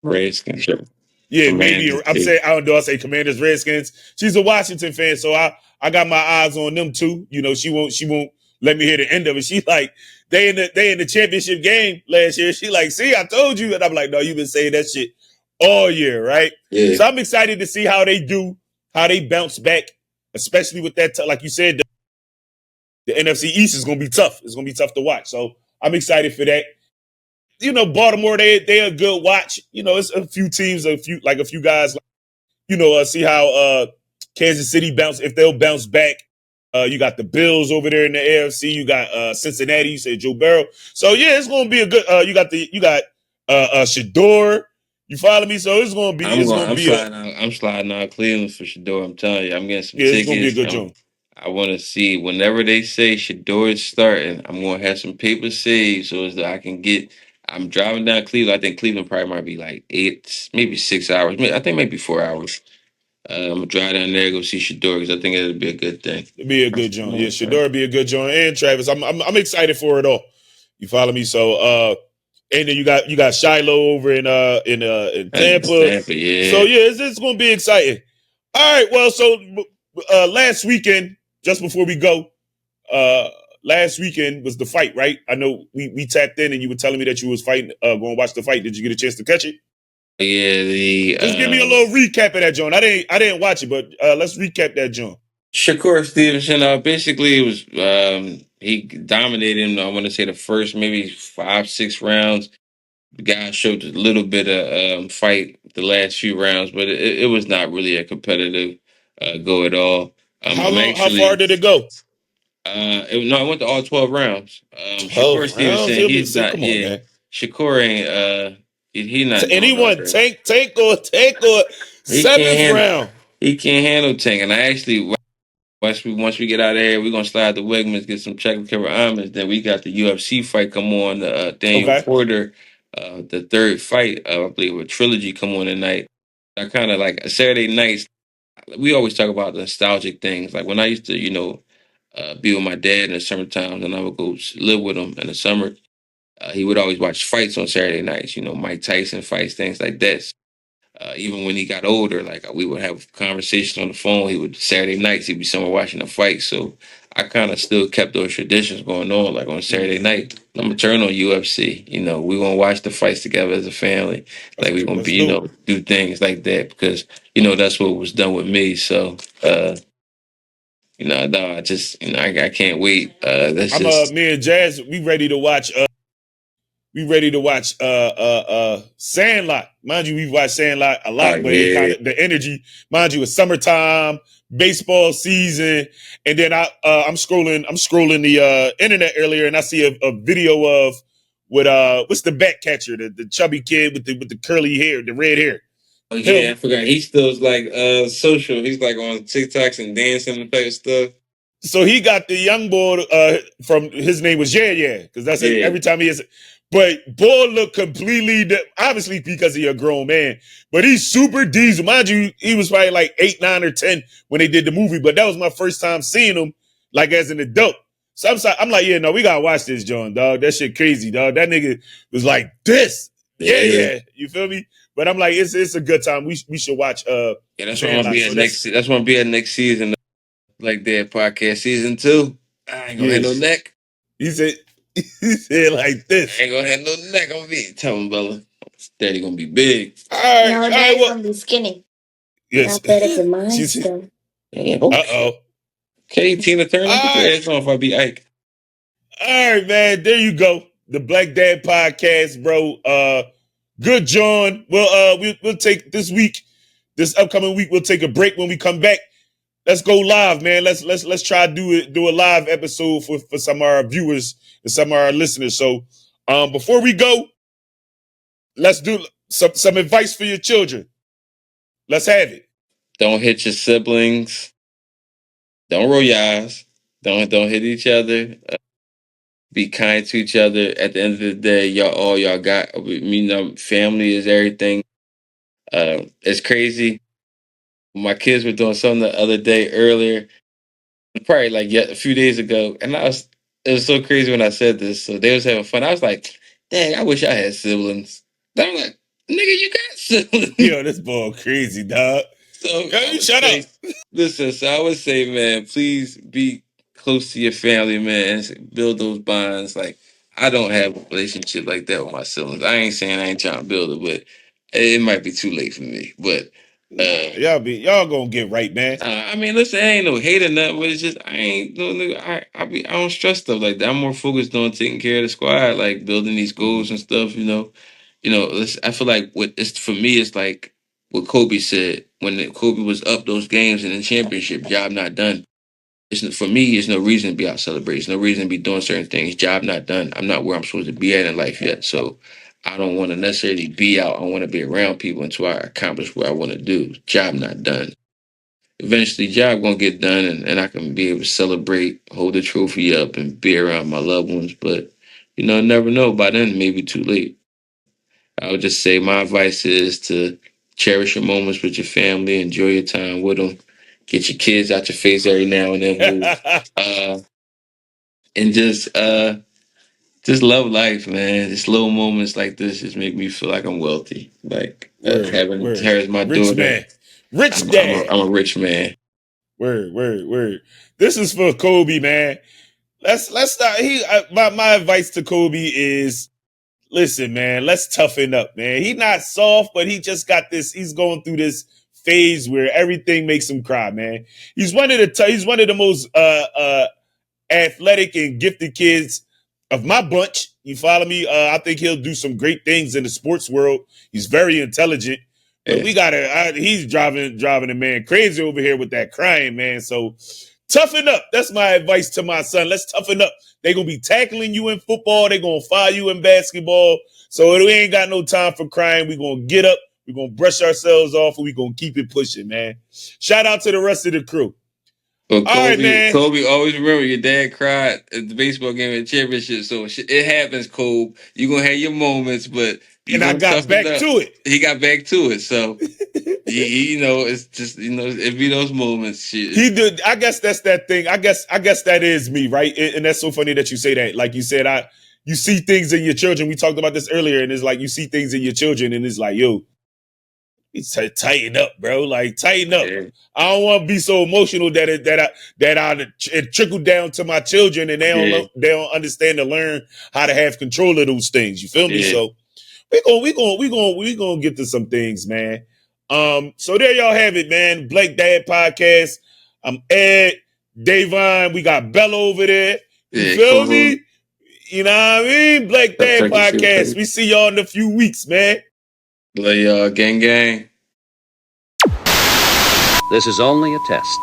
Redskins. Sure. yeah, maybe Commanders. I'm saying I don't know. I say Commanders, Redskins. She's a Washington fan, so I got my eyes on them too. She won't let me hear the end of it. She's like they in the championship game last year. She like, see, I told you, and I'm like, no, you've been saying that shit all year, right? Yeah. So I'm excited to see how they do, how they bounce back, especially with that. Like you said, the NFC East is gonna be tough. It's gonna be tough to watch. So I'm excited for that. Baltimore, they're a good watch. It's a few teams, a few guys. See how Kansas City if they'll bounce back. You got the Bills over there in the AFC. You got Cincinnati. You said Joe Burrow. So yeah, it's gonna be a good. You got Shador. You follow me? So I'm sliding out Cleveland for Shador. I'm telling you, I'm getting some it's gonna be a tickets. good joint. I want to see whenever they say Shador is starting. I'm going to have some paper saved so as that I can get. I'm driving down Cleveland. I think Cleveland probably might be like 8, maybe 6 hours. I think maybe 4 hours. I'm gonna drive down there, go see Shador because I think it'll be a good thing. It'd be a good joint. Yeah, Shador be a good joint. And Travis, I'm excited for it all. You follow me? So and then you got Shiloh over in Tampa. Tampa, So yeah. yeah, it's gonna be exciting. All right, well, so last weekend, just before we go, uh last weekend was the fight, right? I know we tapped in and you were telling me that you was fighting, going to watch the fight. Did you get a chance to catch it? Yeah, Just give me a little recap of that joint. I didn't watch it, but let's recap that joint. Shakur Stevenson. Basically, it was he dominated him. I want to say the first maybe 5, 6 rounds. The guy showed a little bit of fight the last few rounds, but it was not really a competitive go at all. How I'm long? How far actually did it go? no, I went to all 12 rounds. Shakur 12 rounds. Stevenson, He'll be he's sick. not. Come on, Yeah, man. Shakur ain't. He not And he doing all won that. tank or He can't seventh handle. round. He can't handle Tank. And I actually once we get out of here, we're gonna slide to Wegmans, get some chocolate covered almonds. Then we got the UFC fight come on. Daniel Okay. Porter, the third fight, I believe, a trilogy come on tonight. I kind of like Saturday nights. We always talk about nostalgic things. Like when I used to, be with my dad in the summertime, and I would go live with him in the summer. He would always watch fights on Saturday nights. Mike Tyson fights, things like that. Even when he got older, like we would have conversations on the phone. Saturday nights he'd be somewhere watching a fight. So I kind of still kept those traditions going on. Like on Saturday night, I'm gonna turn on UFC. We gonna watch the fights together as a family. Like we gonna That's be, dope. do things like that because that's what was done with me. So no, I just I can't wait. That's I'm just me and Jazz. We ready to watch Sandlot. Mind you, we've watched Sandlot a oh lot, but it kind yeah. of the energy. Mind you, it's summertime, baseball season, and then I'm scrolling the internet earlier, and I see a video of with what's the bat catcher, the chubby kid with the curly hair, the red hair. Oh yeah, I Him. forgot. He still's like social. He's like on TikToks and dancing and type of stuff. So he got the young boy from his name was Yeah, because that's it, Yeah. every time he is. But boy looked completely obviously because he a grown man, but he's super diesel. Mind you, he was probably like 8, 9, or 10 when they did the movie, but that was my first time seeing him like as an adult. So I'm like, yeah, no, we gotta watch this, John, dog. That shit crazy, dog. That nigga was like this. Yeah. Yeah. You feel me? But I'm like, it's a good time. We should watch Yeah, that's what I'm gonna Sandlot. be So at that's next. That's what I'm gonna be at next season, like that podcast season 2. I ain't gonna have yeah. no neck. He said he said like I this. ain't gonna have no neck. I'm gonna be tell him, brother. Daddy gonna be big. All right, No, all right. Dad's Well, gonna be skinny. yes. Not better than mine She's. still. Damn, Uh-oh. okay, Tina Turner, get your All right. ass on if I be Ike. All right, man. There you go. The Black Dad Podcast, bro. Good, John. Well, we'll take this week, this upcoming week. We'll take a break. When we come back, let's go live, man. Let's try to do a live episode for some of our viewers and some of our listeners. So, before we go, let's do some advice for your children. Let's have it. Don't hit your siblings. Don't roll your eyes. Don't hit each other. Be kind to each other. At the end of the day, y'all got. You know, family is everything. It's crazy. My kids were doing something the other day earlier, probably like a few days ago, and it was so crazy when I said this. So they was having fun. I was like, dang, I wish I had siblings. Then I'm like, nigga, you got siblings. Yo, this boy crazy, dog. So Yo, you shut up. Listen, so I would say, man, please be close to your family, man, and build those bonds. Like, I don't have a relationship like that with my siblings. I ain't saying I ain't trying to build it, but it might be too late for me. But Y'all gonna get right, man. I mean, listen, I ain't no hate or nothing, but it's just I ain't no nigga. I don't stress stuff like that. I'm more focused on taking care of the squad, like building these goals and stuff. I feel like what it's for me. It's like what Kobe said when Kobe was up those games in the championship. Job not done. For me. It's no reason to be out celebrating. No reason to be doing certain things. Job not done. I'm not where I'm supposed to be at in life yet. So I don't want to necessarily be out. I want to be around people until I accomplish what I want to do. Job not done. Eventually job gonna get done, and I can be able to celebrate, hold the trophy up, and be around my loved ones. But never know. By then, maybe too late. I would just say my advice is to cherish your moments with your family, enjoy your time with them, get your kids out your face every now and then, and just love life, man. Just little moments like this just make me feel like I'm wealthy. Like having her as my Rich daughter. man. Rich dad. I'm a rich man. Word. This is for Kobe, man. Let's start. My advice to Kobe is, listen, man. Let's toughen up, man. He's not soft, but he just got this. He's going through this phase where everything makes him cry, man. He's one of the most athletic and gifted kids of my bunch. You follow me? I think he'll do some great things in the sports world. He's very intelligent. But we gotta. He's driving the man crazy over here with that crying, man. So toughen up. That's my advice to my son. Let's toughen up. They're gonna be tackling you in football. They're gonna fire you in basketball. So we ain't got no time for crying. We're gonna get up. We're gonna brush ourselves off, and we're gonna keep it pushing, man. Shout out to the rest of the crew. But All right, man. Kobe, always remember your dad cried at the baseball game at the championship. So it happens, Kobe. You're going to have your moments, but I got back to it. He got back to it. So, it's just, it be those moments. Shit. He did. I guess that's that thing. I guess that is me, right? And that's so funny that you say that. Like you said, you see things in your children. We talked about this earlier, and it's like you see things in your children, and it's like, yo, tighten up, bro. Like tighten up. Yeah. I don't want to be so emotional that it trickled down to my children, and they don't understand to learn how to have control of those things. You feel me? So we gonna get to some things, man. So there y'all have it, man. Black Dad Podcast. I'm Ed, Davone. We got Bella over there. You feel me? You know what I mean? Black Dad Podcast. We see y'all in a few weeks, man. Love y'all, gang. This is only a test.